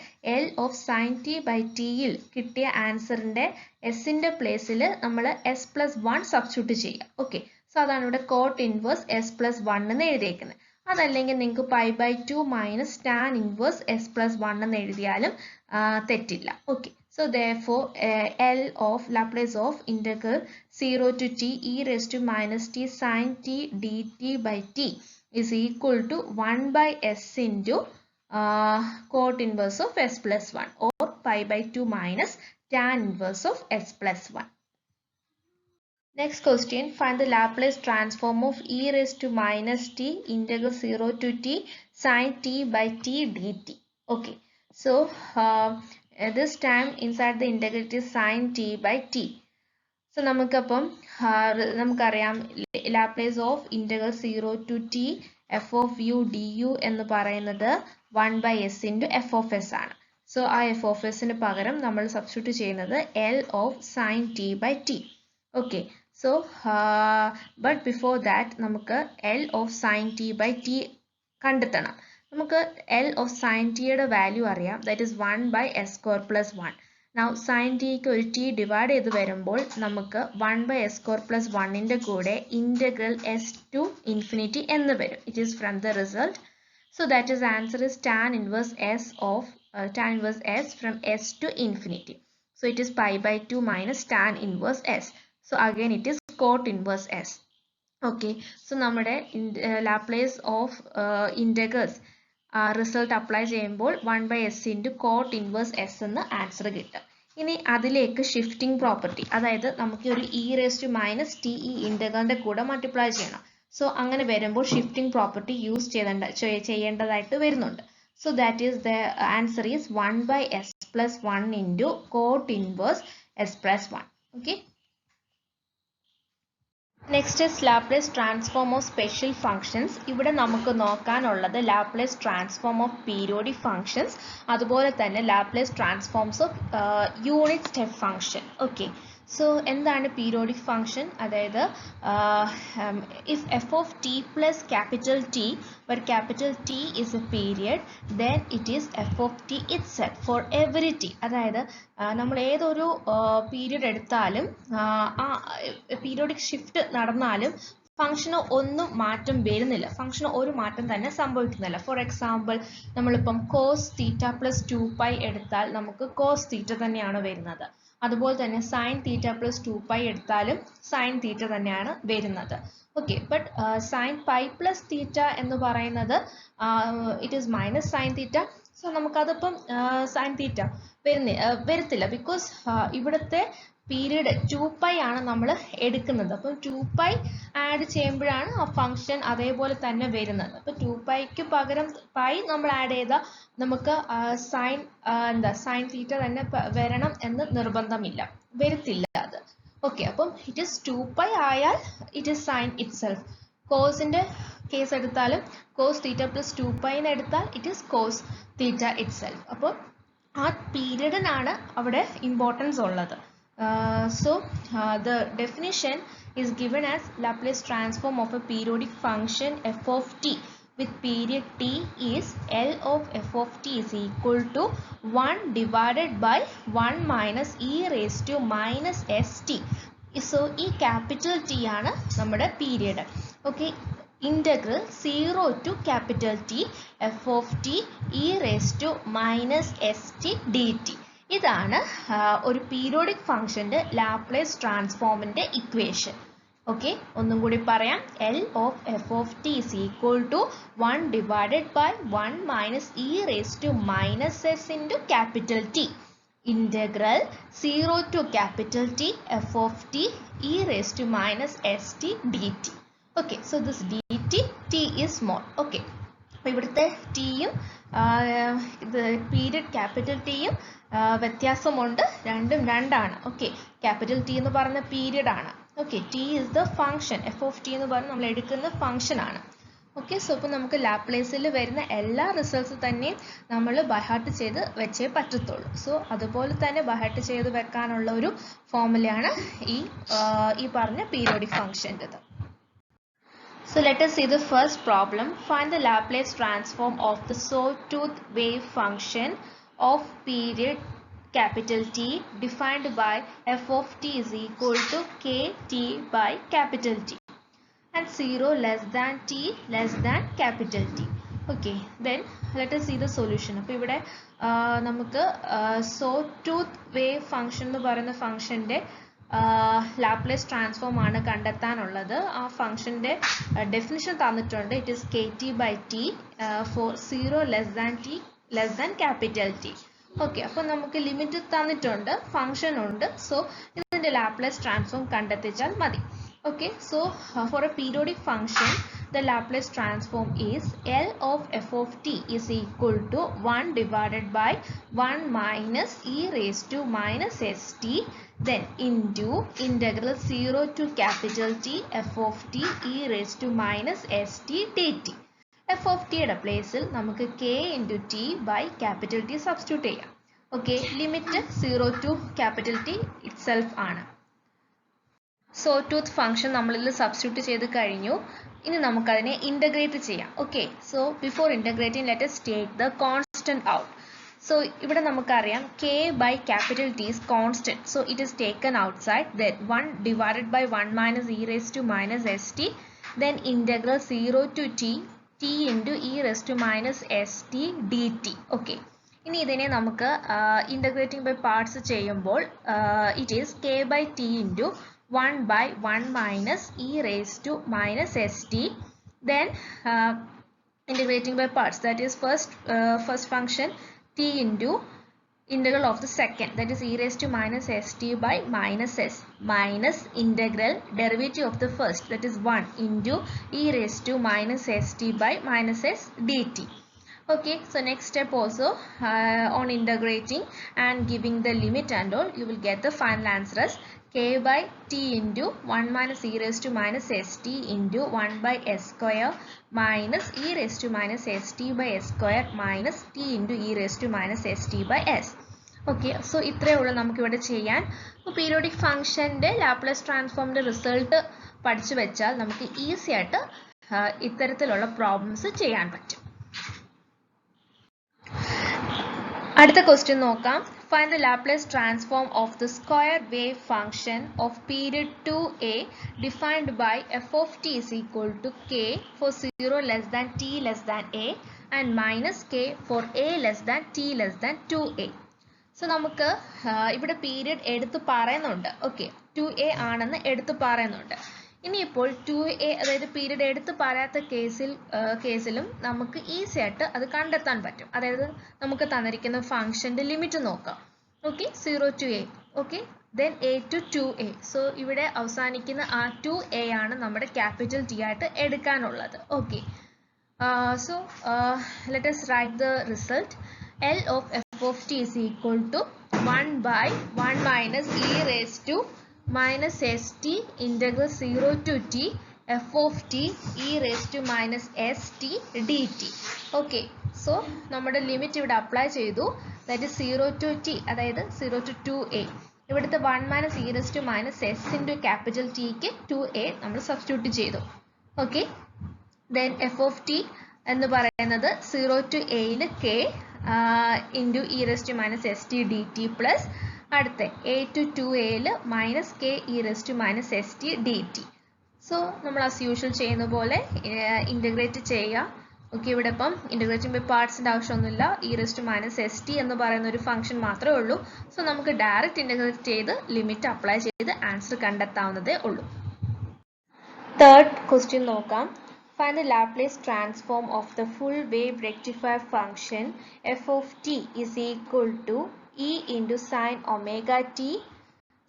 L of sin t by t യിൽ കിട്ടിയ ആൻസറിന്റെ എസിന്റെ പ്ലേസിൽ നമ്മൾ s plus 1 സബ്സ്റ്റിറ്റ്യൂട്ട് ചെയ്യുക. ഓക്കെ, സോ അതാണ് ഇവിടെ കോട്ട് ഇൻവേഴ്സ് s plus 1 എന്ന് എഴുതിയേക്കുന്നത്. അതല്ലെങ്കിൽ നിങ്ങൾക്ക് pi by 2 minus tan inverse s plus 1 എന്ന് എഴുതിയാലും തെറ്റില്ല. Okay, so therefore L of Laplace of integral 0 to t e raised to minus t sin t dt by t is equal to 1 by s into cot inverse of s plus 1 or pi by 2 minus tan inverse of s plus 1. Next question, find the Laplace transform of e raised to minus t integral 0 to t sin t by t dt. Okay, so this time inside the integral it is sin t by t. So നമുക്കറിയാം Laplace of integral 0 to t f of u du എന്ന് പറയുന്നത് 1 by s into f of s ആണ്. So ആ f of s ന് പകരം നമ്മൾ substitute ചെയ്യുന്നത് L of sin t by t. Okay, so but before that നമുക്ക് L of sin t by t കണ്ടെത്തണം. നമുക്ക് L of sin t യുടെ വാല്യൂ അറിയാം, that is 1 by s square plus 1. Now sin t ക്ക് ഒരു t divide ചെയ്ത് വരുമ്പോൾ നമുക്ക് 1 by s square plus 1ന്റെ കൂടെ integral s to infinity എന്ന് വരും. It is from the result. So that is answer is tan inverse s from s to infinity. So it is pi by 2 minus tan inverse s. So again it is cot inverse s. Okay, so നമ്മുടെ Laplace of integrals result apply ചെയ്യുമ്പോൾ 1 by s into cot inverse s എന്ന് answer കിട്ടും. ഇനി അതിലേക്ക് shifting property, അതായത് നമുക്ക് ഒരു e raised to minus t ഈ ഇന്റഗ്രലിന്റെ കൂടെ മൾട്ടിപ്ലൈ ചെയ്യണം. സോ അങ്ങനെ വരുമ്പോൾ ഷിഫ്റ്റിംഗ് പ്രോപ്പർട്ടി യൂസ് ചെയ്യേണ്ടതായിട്ട് വരുന്നുണ്ട്. So that is the answer is 1 by s plus 1 into cot inverse s plus 1. Okay. Next is Laplace transform of special functions. ഇവിടെ നമുക്ക് നോക്കാനുള്ളത് Laplace transform of periodic functions, അതുപോലെ തന്നെ Laplace transforms of unit step function. Okay, so എന്താണ് periodic function? അതായത് if f of t plus capital T, where capital T is a period, then it is f of t itself for every t. അതായത് നമ്മൾ ഏതൊരു period എടുത്താലും periodic shift നടന്നാലും ഫംഗ്ഷന് ഒന്നും മാറ്റം വരുന്നില്ല, ഫംഗ്ഷന് ഒരു മാറ്റം തന്നെ സംഭവിക്കുന്നില്ല. ഫോർ എക്സാമ്പിൾ നമ്മളിപ്പം കോസ് തീറ്റ പ്ലസ് 2π എടുത്താൽ നമുക്ക് കോസ് തീറ്റ തന്നെയാണ് വരുന്നത്. അതുപോലെ തന്നെ സൈൻ തീറ്റ പ്ലസ് 2π എടുത്താലും സൈൻ തീറ്റ തന്നെയാണ് വരുന്നത്. Okay, but sine pi plus theta എന്ന് പറയുന്നത് it is minus sine theta. So നമുക്കതിപ്പം സൈൻ തീറ്റ വരത്തില്ല, ബിക്കോസ് ഇവിടുത്തെ പീരീഡ് 2π ആണ് നമ്മൾ എടുക്കുന്നത്. അപ്പം 2π ആഡ് ചെയ്യുമ്പോഴാണ് ആ ഫംഗ്ഷൻ അതേപോലെ തന്നെ വരുന്നത്. അപ്പം 2πക്ക് പകരം പൈ നമ്മൾ ആഡ് ചെയ്താൽ നമുക്ക് സൈൻ തീറ്റ തന്നെ വരണം എന്ന് നിർബന്ധമില്ല, വരത്തില്ല അത്. ഓക്കെ, അപ്പം ഇറ്റ് ഈസ് 2π ആയാൽ it is sine itself. കോസിന്റെ കേസ് എടുത്താലും കോസ് തീറ്റ പ്ലസ് 2π എടുത്താൽ it is cos theta itself. അപ്പോൾ ആ പീരീഡിനാണ് അവിടെ ഇമ്പോർട്ടൻസ് ഉള്ളത്. So the definition is given as Laplace transform of a periodic function f of t with period t is L of f of t is equal to 1 divided by 1 minus e raised to minus st. So ഈ capital T ആണ് നമ്മുടെ period. Okay, integral 0 to capital T f of t e raised to minus st dt. ഇതാണ് ഒരു periodic ഫംഗ്ഷന്റെ Laplace ട്രാൻസ്ഫോമിന്റെ equation. Okay, ഒന്നും കൂടി പറയാം. L of f of t is equal to 1 divided by 1 minus e raised to minus s into capital T. Integral 0 to capital T f of t e raised to minus st dt. Okay, so this dt, t is small. Okay, അപ്പോൾ ഇവിടുത്തെ ടിയും period capital ടിയും വ്യത്യാസമുണ്ട്, രണ്ടും രണ്ടാണ്. Okay, capital T എന്ന് പറയുന്ന period ആണ്. Okay, T is the function, F of T എന്ന് പറഞ്ഞ് നമ്മൾ എടുക്കുന്ന ഫംഗ്ഷൻ ആണ്. ഓക്കെ, സോ ഇപ്പോൾ നമുക്ക് ലാപ്ലേസിൽ വരുന്ന എല്ലാ റിസൾട്ട്സ് തന്നെയും നമ്മൾ ബൈഹാർട്ട് ചെയ്ത് വെച്ചേ പറ്റത്തുള്ളൂ. സോ അതുപോലെ തന്നെ ബൈഹാർട്ട് ചെയ്ത് വെക്കാനുള്ള ഒരു ഫോർമുലയാണ് ഈ പറഞ്ഞ periodic ഫംഗ്ഷൻ്റെത്. So let us see the first problem. Find the Laplace transform of the sawtooth wave function of period capital T defined by f of t is equal to kt by capital T and 0 less than t less than capital T. Okay, then let us see the solution. അപ്പോൾ ഇവിടെ നമുക്ക് sawtooth wave function എന്ന് പറയുന്ന ഫംഗ്ഷൻ്റെ Laplace transform ആണ് കണ്ടെത്താനുള്ളത്. ആ ഫംഗ്ഷൻ്റെ definition തന്നിട്ടുണ്ട്. It is kt by t for 0 less than t less than capital T. Okay, അപ്പോൾ നമുക്ക് ലിമിറ്റ് തന്നിട്ടുണ്ട്, ഫംഗ്ഷൻ ഉണ്ട്. സോ ഇതിൻ്റെ ലാപ്ലേസ് ട്രാൻസ്ഫോം കണ്ടെത്തിച്ചാൽ മതി. Okay, so for a periodic function, the Laplace transform is L of f of t is equal to 1 divided by 1 minus e raised to minus st, then into integral 0 to capital T f of t e raised to minus st dt. f of t യുടെ പ്ലേസിൽ നമുക്ക് k into t by capital T substitute ചെയ്യാം. Okay, limit 0 to capital T itself ആണ്. Sawtooth function നമ്മളിൽ substitute ചെയ്ത് കഴിഞ്ഞു. ഇനി നമുക്കതിനെ ഇൻ്റഗ്രേറ്റ് ചെയ്യാം. Okay, so before integrating let us take the constant out. So ഇവിടെ നമുക്കറിയാം k by capital T is constant, so it is taken outside. Then 1 divided by 1 minus e raised to minus st, then integral 0 to t into e raised to minus st dt. Okay, ഇനി ഇതിനെ നമുക്ക് integrating by parts ചെയ്യുമ്പോൾ it is k by t into 1 by 1 minus e raised to minus st, then integrating by parts, that is first function t into integral of the second, that is e raised to minus st by minus s, minus integral derivative of the first, that is 1 into e raised to minus st by minus s dt. Okay, so next step also on integrating and giving the limit and all, you will get the final answer as k by t into 1 minus e raised to minus st into 1 by s square minus e raised to minus st by s square minus t into e raised to minus st by s. Okay, so ഇത്രയേ ഉള്ളൂ നമുക്കിവിടെ ചെയ്യാൻ. അപ്പോൾ periodic ഫംഗ്ഷൻ്റെ Laplace ട്രാൻസ്ഫോമിൻ്റെ result പഠിച്ചു വെച്ചാൽ നമുക്ക് easy ആയിട്ട് ഇത്തരത്തിലുള്ള പ്രോബ്ലംസ് ചെയ്യാൻ പറ്റും. അടുത്ത ക്വസ്റ്റ്യൻ നോക്കാം. Find the Laplace transform of the square wave function of period 2a defined by f of t is equal to k for 0 less than t less than a and minus k for a less than t less than 2a. So നമുക്ക് ഇവിടെ period എടുത്ത് പറയുന്നുണ്ട്. Okay, 2a ആണെന്ന് എടുത്ത് പറയുന്നുണ്ട്. ഇനിയിപ്പോൾ 2a അതായത് period എടുത്ത് പറയാത്ത കേസിലും നമുക്ക് ഈസി ആയിട്ട് അത് കണ്ടെത്താൻ പറ്റും. അതായത് നമുക്ക് തന്നിരിക്കുന്ന ഫംഗ്ഷൻ്റെ ലിമിറ്റ് നോക്കാം. Okay, 0 to a. Okay, then a to 2a. സോ ഇവിടെ അവസാനിക്കുന്ന ആ 2a ആണ് നമ്മുടെ ക്യാപിറ്റൽ ടി ആയിട്ട് എടുക്കാനുള്ളത്. Okay, so let us write the result. L of f of t is equal to 1 by 1 minus e raised to minus st integral 0 to t f of t e raised to minus st dt. Okay, so നമ്മുടെ limit ഇവിടെ apply ചെയ്തു. That is 0 to t, അതായത് 0 to 2a. ഇവിടുത്തെ 1 minus E raise to minus S into capital ടിക്ക് 2a നമ്മൾ substitute ചെയ്തു. Okay, then F of T എന്ന് പറയുന്നത് 0 to aയിൽ k into E raise to minus S T D T plus അടുത്ത a to 2aയിൽ minus k E raise to minus S T D T. So നമ്മൾ as usual ചെയ്യുന്ന പോലെ integrate ചെയ്യുക. Okay, ഇവിടെ ഇപ്പം ഇൻ്റഗ്രേറ്റിംഗ് ബൈ പാർട്സിൻ്റെ ആവശ്യമൊന്നുമില്ല. E raise to minus S T എന്ന് പറയുന്ന ഒരു ഫംഗ്ഷൻ മാത്രമേ ഉള്ളൂ. സോ നമുക്ക് ഡയറക്റ്റ് ഇൻ്റഗ്രേറ്റ് ചെയ്ത് ലിമിറ്റ് അപ്ലൈ ചെയ്ത് ആൻസർ കണ്ടെത്താവുന്നതേ ഉള്ളൂ. Third question നോക്കാം. Find the Laplace transform of the full wave rectifier function f of t is equal to e into sine omega t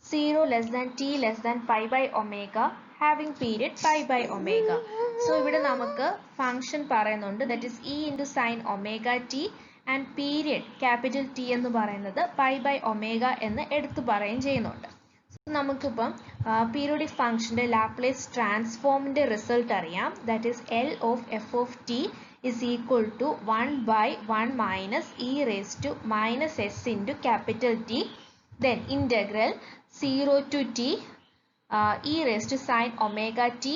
0 less than t less than pi by omega having period pi by omega. So ഇവിടെ നമുക്ക് function പറയുന്നുണ്ട്, that is e into sine omega t and period capital T എന്ന് പറയുന്നത് pi by omega എന്ന് എടുത്തു പറയുകയും ചെയ്യുന്നുണ്ട്. നമുക്കിപ്പം പീരിയോഡിക് ഫംഗ്ഷന്റെ ലാപ്ലേസ് ട്രാൻസ്ഫോമിന്റെ റിസൾട്ട് അറിയാം, that is L of F of T is equal to 1/1 minus E raise to minus S into capital T, then integral 0 to T E raise to sine omega T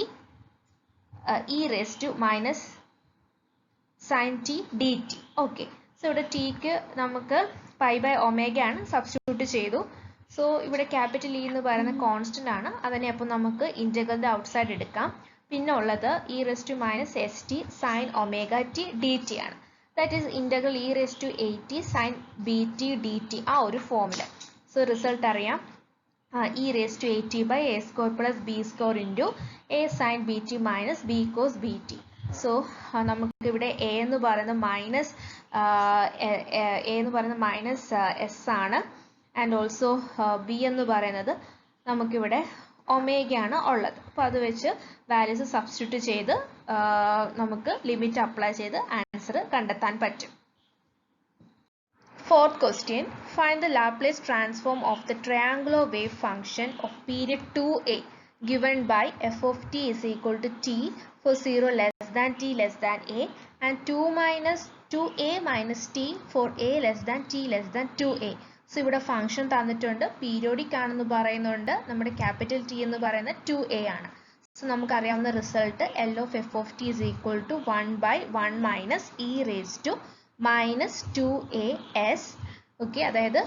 E raise to minus sine T D T. Okay, so ഇവിടെ ടിക്ക് നമുക്ക് pi by omega ആണ്, substitute ചെയ്തു. So ഇവിടെ capital E എന്ന് പറയുന്ന constant ആണ്, അതിനെ അപ്പോൾ നമുക്ക് ഇൻ്റഗ്രലിന്റെ ഔട്ട്സൈഡ് എടുക്കാം. പിന്നെ ഉള്ളത് E raise to minus S T sine omega T D T ആണ്, that is integral E raise to 80 sine B T D T, ആ ഒരു ഫോമിൽ. സോ റിസൾട്ട് അറിയാം, E raise to 80 by A square plus B square into A sine B T minus B cos B T. So നമുക്കിവിടെ A എന്ന് പറയുന്നത് minus S ആണ്, and also B എന്ന് പറയുന്നത് നമുക്കിവിടെ ഒമേഗയാണ് ഉള്ളത്. അപ്പോൾ അത് വെച്ച് വാല്യൂസ് സബ്സ്റ്റിറ്റ്യൂട്ട് ചെയ്ത് നമുക്ക് ലിമിറ്റ് അപ്ലൈ ചെയ്ത് ആൻസർ കണ്ടെത്താൻ പറ്റും. Fourth question, find the Laplace transform of the triangular wave function of period 2a given by f of t is equal to t for 0 less than t less than a and 2a minus t for a less than t less than 2a. സോ ഇവിടെ function തന്നിട്ടുണ്ട്, periodic ആണെന്ന് പറയുന്നുണ്ട്, നമ്മുടെ capital T എന്ന് പറയുന്നത് 2a ആണ്. So നമുക്കറിയാവുന്ന result L of F of T is equal to 1/1 minus E raise to minus 2as. Okay, അതായത്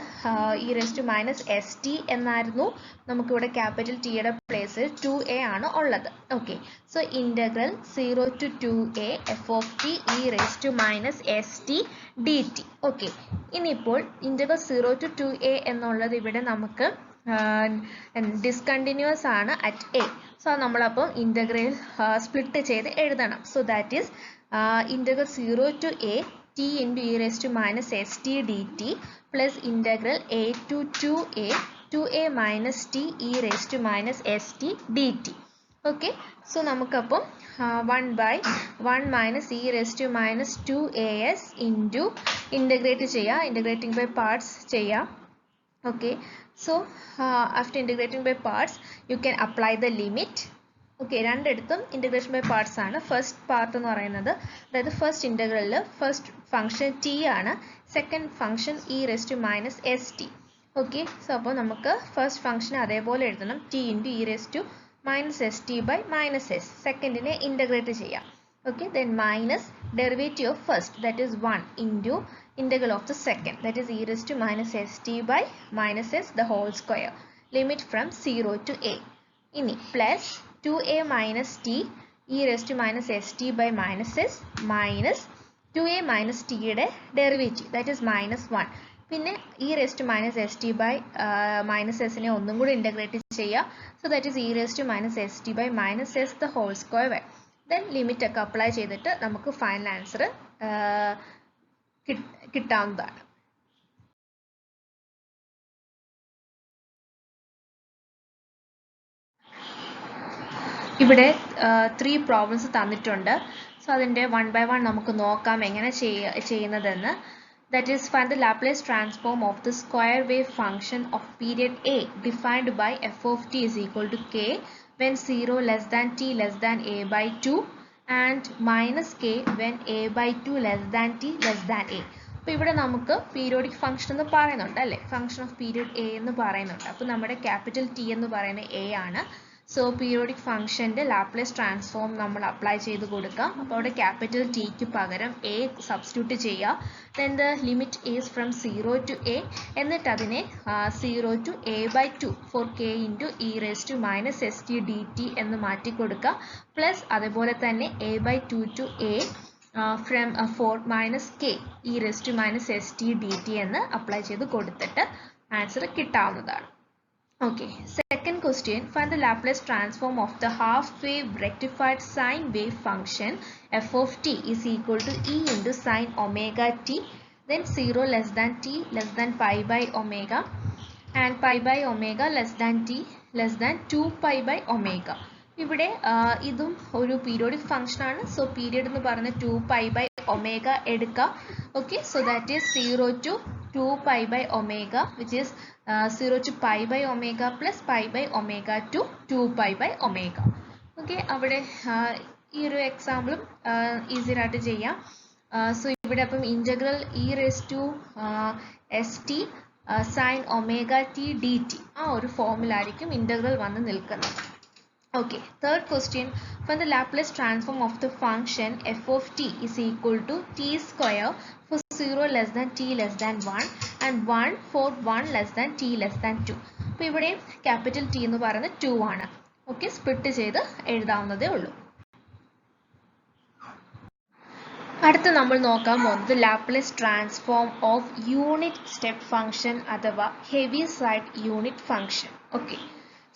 E raise to minus S T എന്നായിരുന്നു, നമുക്കിവിടെ ക്യാപിറ്റൽ ടിയുടെ പ്ലേസിൽ 2a ആണ് ഉള്ളത്. Okay, so integral 0 to 2a F of T E raise to minus S T D T. Okay, ഇനിയിപ്പോൾ integral 0 to 2a എന്നുള്ളത് ഇവിടെ നമുക്ക് ഡിസ്കണ്ടിന്യൂസ് ആണ് അറ്റ് എ. സോ നമ്മളപ്പം ഇൻ്റഗ്രൽ സ്പ്ലിറ്റ് ചെയ്ത് എഴുതണം. So that is integral 0 to a t into e raised to minus st dt plus integral a to 2a minus t e raised to minus st dt. Okay, so നമുക്കപ്പം 1/1 minus e raised to minus 2as into integrate ചെയ്യാം, integrating by parts ചെയ്യാം. Okay, so after integrating by parts you can apply the limit. Okay, രണ്ടിടത്തും integration by parts ആണ്. First part എന്ന് പറയുന്നത്, അതായത് first ഇൻ്റഗ്രലിൽ first function T ആണ്, second function E raise to minus S T. Okay, so അപ്പോൾ നമുക്ക് first function അതേപോലെ എഴുതണം, T into E raise to minus S T by minus S, സെക്കൻഡിനെ ഇൻ്റഗ്രേറ്റ് ചെയ്യാം. Okay, then minus derivative of first that is 1 into integral of the second that is E raise to minus S T by minus S the whole square, limit from 0 to a. ഇനി plus 2a minus t e raised to minus st by minus s minus 2a minus t യുടെ derivative that is minus 1. പിന്നെ e raised to minus st by minus s നെ ഒന്നും കൂടി integrate ചെയ്യുക. So that is e raised to minus st by minus s the whole square. Then limit ഒക്കെ apply ചെയ്തിട്ട് നമുക്ക് final answer കിട്ടാവുന്നതാണ്. ഇവിടെ 3 problems തന്നിട്ടുണ്ട്. സോ അതിൻ്റെ 1 by 1 നമുക്ക് നോക്കാം എങ്ങനെ ചെയ്യുന്നതെന്ന്. That is find the Laplace transform of the square wave function of period A defined by F of T is equal to K when 0 less than T less than A by 2 and minus K when A by 2 less than T less than A. അപ്പോൾ ഇവിടെ നമുക്ക് periodic function എന്ന് പറയുന്നുണ്ട് അല്ലേ, function of period A എന്ന് പറയുന്നുണ്ട്. അപ്പോൾ നമ്മുടെ ക്യാപിറ്റൽ ടി എന്ന് പറയുന്നത് എ ആണ്. സോ പീരിയോഡിക് ഫംഗ്ഷൻ്റെ ലാപ്ലേസ് ട്രാൻസ്ഫോം നമ്മൾ അപ്ലൈ ചെയ്ത് കൊടുക്കാം. അപ്പോൾ അവിടെ ക്യാപിറ്റൽ ടിക്ക് പകരം എ സബ്സ്റ്റിറ്റ്യൂട്ട് ചെയ്യുക. Then the limit is from 0 to A, എന്നിട്ട് അതിനെ 0 to A by 2 for K into E raise to minus S T D T എന്ന് മാറ്റി കൊടുക്കുക. പ്ലസ് അതേപോലെ തന്നെ A by 2 to A from 4 minus K E raise to minus S T D T എന്ന് apply ചെയ്ത് കൊടുത്തിട്ട് answer കിട്ടാവുന്നതാണ്. Okay, second question, find the Laplace transform of the half-wave rectified sine wave function f of t is equal to e into sine omega t, then 0 less than t less than pi by omega and pi by omega less than t less than 2 pi by omega. ഇവിടെ ഇതും ഒരു periodic function ആണ്. So period എന്ന് പറഞ്ഞ 2 pi by omega എടുക്കുക. Okay, so that is 0 to 2 pi by omega, which is 0 to pi by omega plus pi by omega to 2 pi by omega. Okay, അവിടെ ഈ ഒരു എക്സാമ്പിളും ഈസി ആയിട്ട് ചെയ്യാം. So ഇവിടെ അപ്പം integral E raise to S T sine omega T D T ആ ഒരു ഫോമിലായിരിക്കും integral വന്ന് നിൽക്കുന്നത്. Okay, third question, find the Laplace transform of the function f of t is equal to t square for 0 less than t less than 1 and 1 for 1 less than t less than 2. അപ്പോൾ ഇവിടെ capital T എന്ന് പറയുന്നത് 2 ആണ്. Okay, split ചെയ്ത് എഴുതാവുന്നതേ ഉള്ളൂ. അടുത്ത നമ്മൾ നോക്കാൻ പോകുന്നത് Laplace transform of unit step function അഥവാ Heaviside unit function. Okay,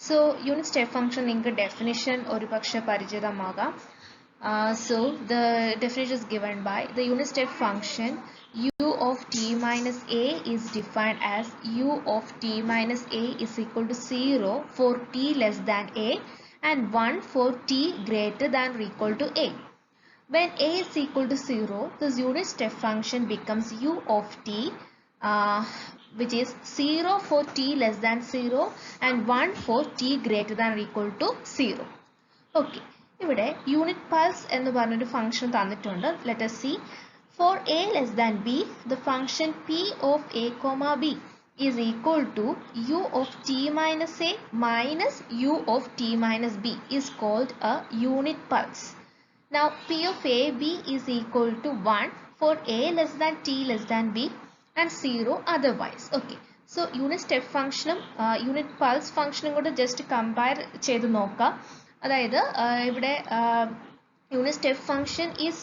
so unit step function നിങ്ങൾക്ക് definition ഒരുപക്ഷെ പരിചിതമാകാം. So the definition is given by the unit step function u of t minus a is defined as u of t minus a is equal to 0 for t less than a and 1 for t greater than or equal to a. When a is equal to 0, this unit step function becomes u of t which is 0 for t less than 0 and 1 for t greater than or equal to 0. Okay, ഇവിടെ unit pulse എന്ന് പറഞ്ഞൊരു function തന്നിട്ടുണ്ട്. Let us see. For a less than b, the function p of a comma b is equal to u of t minus a minus u of t minus b is called a unit pulse. Now p of a b is equal to 1 for a less than t less than b and 0 otherwise. Okay, so unit step function unit pulse function കൂടെ just compare ചെയ്ത് നോക്കാം. അതായത് ഇവിടെ unit step function is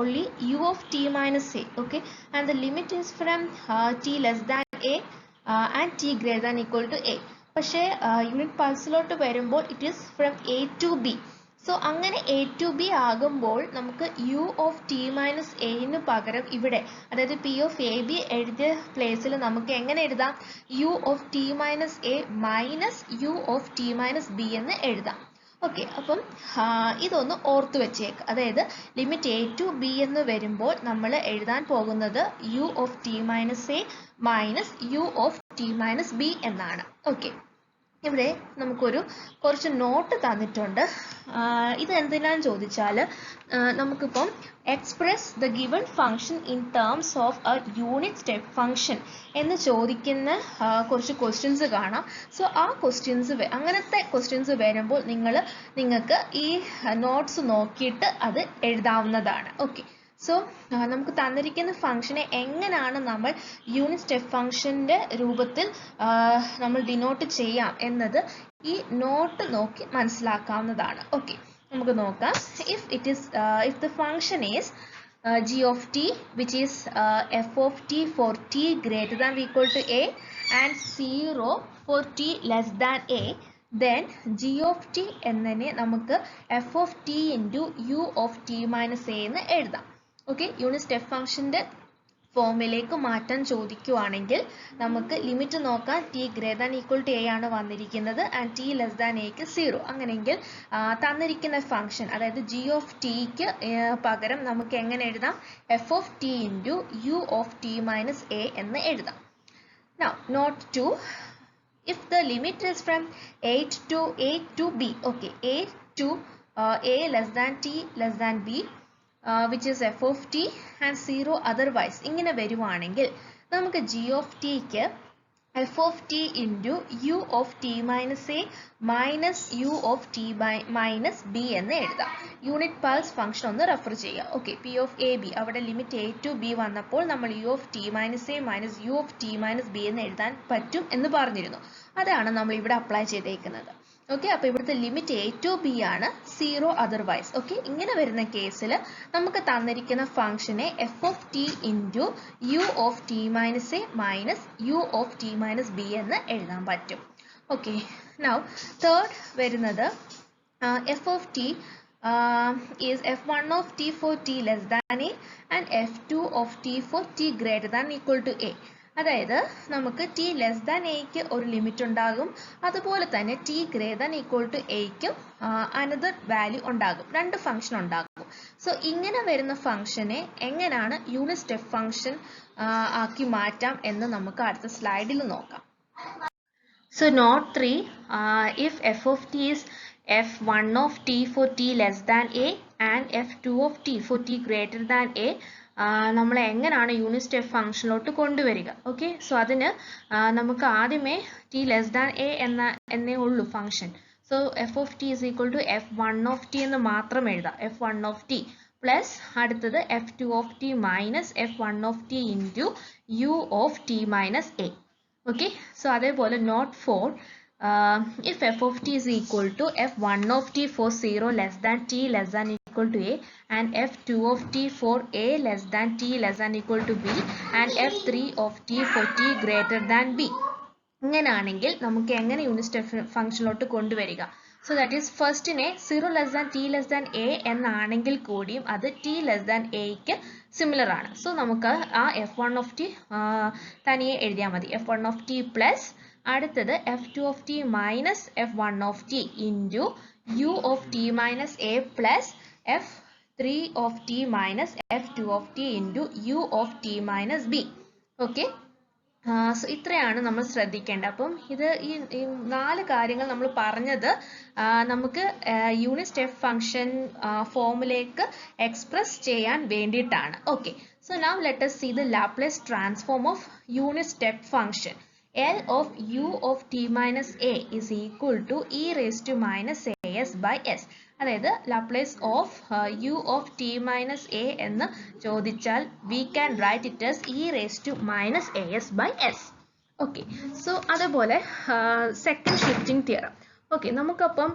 only u of t minus a, okay, and the limit is from t less than a and t greater than equal to a. പക്ഷേ unit പൾസിലോട്ട് വരുമ്പോൾ it is from a to b. So അങ്ങനെ A to B ആകുമ്പോൾ നമുക്ക് U of T minus എന് പകരം ഇവിടെ അതായത് P of A B എഴുതിയ പ്ലേസിൽ നമുക്ക് എങ്ങനെ എഴുതാം? U of T minus A minus U of T minus B എന്ന് എഴുതാം. ഓക്കെ, അപ്പം ഇതൊന്ന് ഓർത്ത് വെച്ചേക്ക്. അതായത് ലിമിറ്റ് എ ടു ബി എന്ന് വരുമ്പോൾ നമ്മൾ എഴുതാൻ പോകുന്നത് U of T minus A minus U of T minus B എന്നാണ്. ഓക്കെ, ഇവിടെ നമുക്കൊരു കുറച്ച് നോട്ട് തന്നിട്ടുണ്ട്. ഇത് എന്തിനാന്ന് ചോദിച്ചാൽ നമുക്കിപ്പം express the given function in terms of a unit step function എന്ന് ചോദിക്കുന്ന കുറച്ച് ക്വസ്റ്റ്യൻസ് കാണാം. സോ ആ ക്വസ്റ്റ്യൻസ് അങ്ങനത്തെ ക്വസ്റ്റ്യൻസ് വരുമ്പോൾ നിങ്ങൾക്ക് ഈ നോട്ട്സ് നോക്കിയിട്ട് അത് എഴുതാവുന്നതാണ്. ഓക്കെ, സോ നമുക്ക് തന്നിരിക്കുന്ന ഫംഗ്ഷനെ എങ്ങനെയാണ് നമ്മൾ യൂണിറ്റ് സ്റ്റെപ്പ് ഫംഗ്ഷൻ്റെ രൂപത്തിൽ നമ്മൾ ഡിനോട്ട് ചെയ്യാം എന്നത് ഈ നോട്ട് നോക്കി മനസ്സിലാക്കാവുന്നതാണ്. ഓക്കെ, നമുക്ക് നോക്കാം. if the function is g of t which is f of t for t greater than or equal to a and 0 for t less than a, then g of t എന്നതിനെ നമുക്ക് f of t into u of t minus a എന്ന് എഴുതാം. Okay, unit step ഫംഗ്ഷൻ്റെ ഫോമിലേക്ക് മാറ്റാൻ ചോദിക്കുവാണെങ്കിൽ നമുക്ക് limit നോക്കാം. T greater than equal to A ആണ് വന്നിരിക്കുന്നത് ആൻഡ് ടി ലെസ് ദാൻ എക്ക് 0. അങ്ങനെയെങ്കിൽ തന്നിരിക്കുന്ന ഫംഗ്ഷൻ അതായത് ജി ഓഫ് ടിക്ക് പകരം നമുക്ക് എങ്ങനെ എഴുതാം? F of T into U of T minus A എന്ന് എഴുതാം. Now note 2, if the limit is from a to b, okay, a to a less than t less than b which is f of t and 0 otherwise ഇങ്ങനെ വരുവാണെങ്കിൽ നമുക്ക് g of tക്ക് f of t into u of t minus a minus u of t minus b എന്ന് എഴുതാം. Unit pulse function ഒന്ന് refer ചെയ്യുക. Okay, p of a b അവിടെ limit a to b വന്നപ്പോൾ നമ്മൾ u of t minus a minus u of t minus b എന്ന് എഴുതാൻ പറ്റും എന്ന് പറഞ്ഞിരുന്നു. അതാണ് നമ്മൾ ഇവിടെ അപ്ലൈ ചെയ്തേക്കുന്നത്. ഓക്കെ, അപ്പോൾ ഇവിടുത്തെ ലിമിറ്റ് എ ടു ബി ആണ്, 0 അതർവൈസ്. ഓക്കെ, ഇങ്ങനെ വരുന്ന കേസിൽ നമുക്ക് തന്നിരിക്കുന്ന ഫംഗ്ഷനെ F of T into U of T minus A minus U of T minus B എന്ന് എഴുതാൻ പറ്റും. Okay, now third വരുന്നത് f of t is f1 of t for t less than a and f2 of t for t greater than equal to a. അതായത് നമുക്ക് t less than എക്ക് ഒരു limit ഉണ്ടാകും, അതുപോലെ തന്നെ t greater than equal to എക്കും another value ഉണ്ടാകും, രണ്ട് ഫംഗ്ഷൻ ഉണ്ടാകും. സോ ഇങ്ങനെ വരുന്ന ഫംഗ്ഷനെ എങ്ങനെയാണ് യൂണിറ്റ് സ്റ്റെപ്പ് ഫംഗ്ഷൻ ആക്കി മാറ്റാം എന്ന് നമുക്ക് അടുത്ത സ്ലൈഡിൽ നോക്കാം. So note 3, if f of t is f1 of t for t less than a and f2 of t for t greater than a, നമ്മൾ എങ്ങനെയാണ് യൂണിറ്റ് സ്റ്റെപ്പ് ഫംഗ്ഷനിലോട്ട് കൊണ്ടുവരിക. ഓക്കെ, സോ അതിന് നമുക്ക് ആദ്യമേ t ലെസ് ദാൻ a എന്നേ ഉള്ളൂ function. So f of t is equal to f1 of t എന്ന് മാത്രം എഴുതാം. f1 of t പ്ലസ് അടുത്തത് f2 of t minus f1 of t into u of t minus a. Okay, so അതേപോലെ note 4, if f of t is equal to f1 of t for 0 less than t less than equal to a and f2 of t for a less than t less than equal to b and f3 of t for t greater than b. ഇങ്ങനെയാണെങ്കിൽ നമുക്ക് എങ്ങനെ unit step ഫംഗ്ഷനിലോട്ട് കൊണ്ടുവരിക? So that is ഫസ്റ്റിനെ 0 less than t less than a എന്നാണെങ്കിൽ കൂടിയും അത് t less than എക്ക് സിമിലർ ആണ്. സോ നമുക്ക് ആ f1 of t തനിയെ എഴുതിയാൽ മതി. f1 of t പ്ലസ് അടുത്തത് f2 of t minus f1 of t into u of t minus a plus f3 of t minus f2 of t into u of t minus b. Okay, so ഇത്രയാണ് നമ്മൾ ശ്രദ്ധിക്കേണ്ടത്. അപ്പം ഇത് ഈ 4 കാര്യങ്ങൾ നമ്മൾ പറഞ്ഞത് നമുക്ക് യൂണിറ്റ് സ്റ്റെപ്പ് ഫംഗ്ഷൻ ഫോമിലേക്ക് എക്സ്പ്രസ് ചെയ്യാൻ വേണ്ടിയിട്ടാണ്. Okay, so now let us see the Laplace transform of unit step function. L of u of t minus a is equal to e raised to minus as by s. അതായത് Laplace of u of t minus a എന്ന് ചോദിച്ചാൽ we can write it as e raised to minus as by s. Okay, so അതേപോലെ second shifting theorem. Okay, നമുക്കപ്പം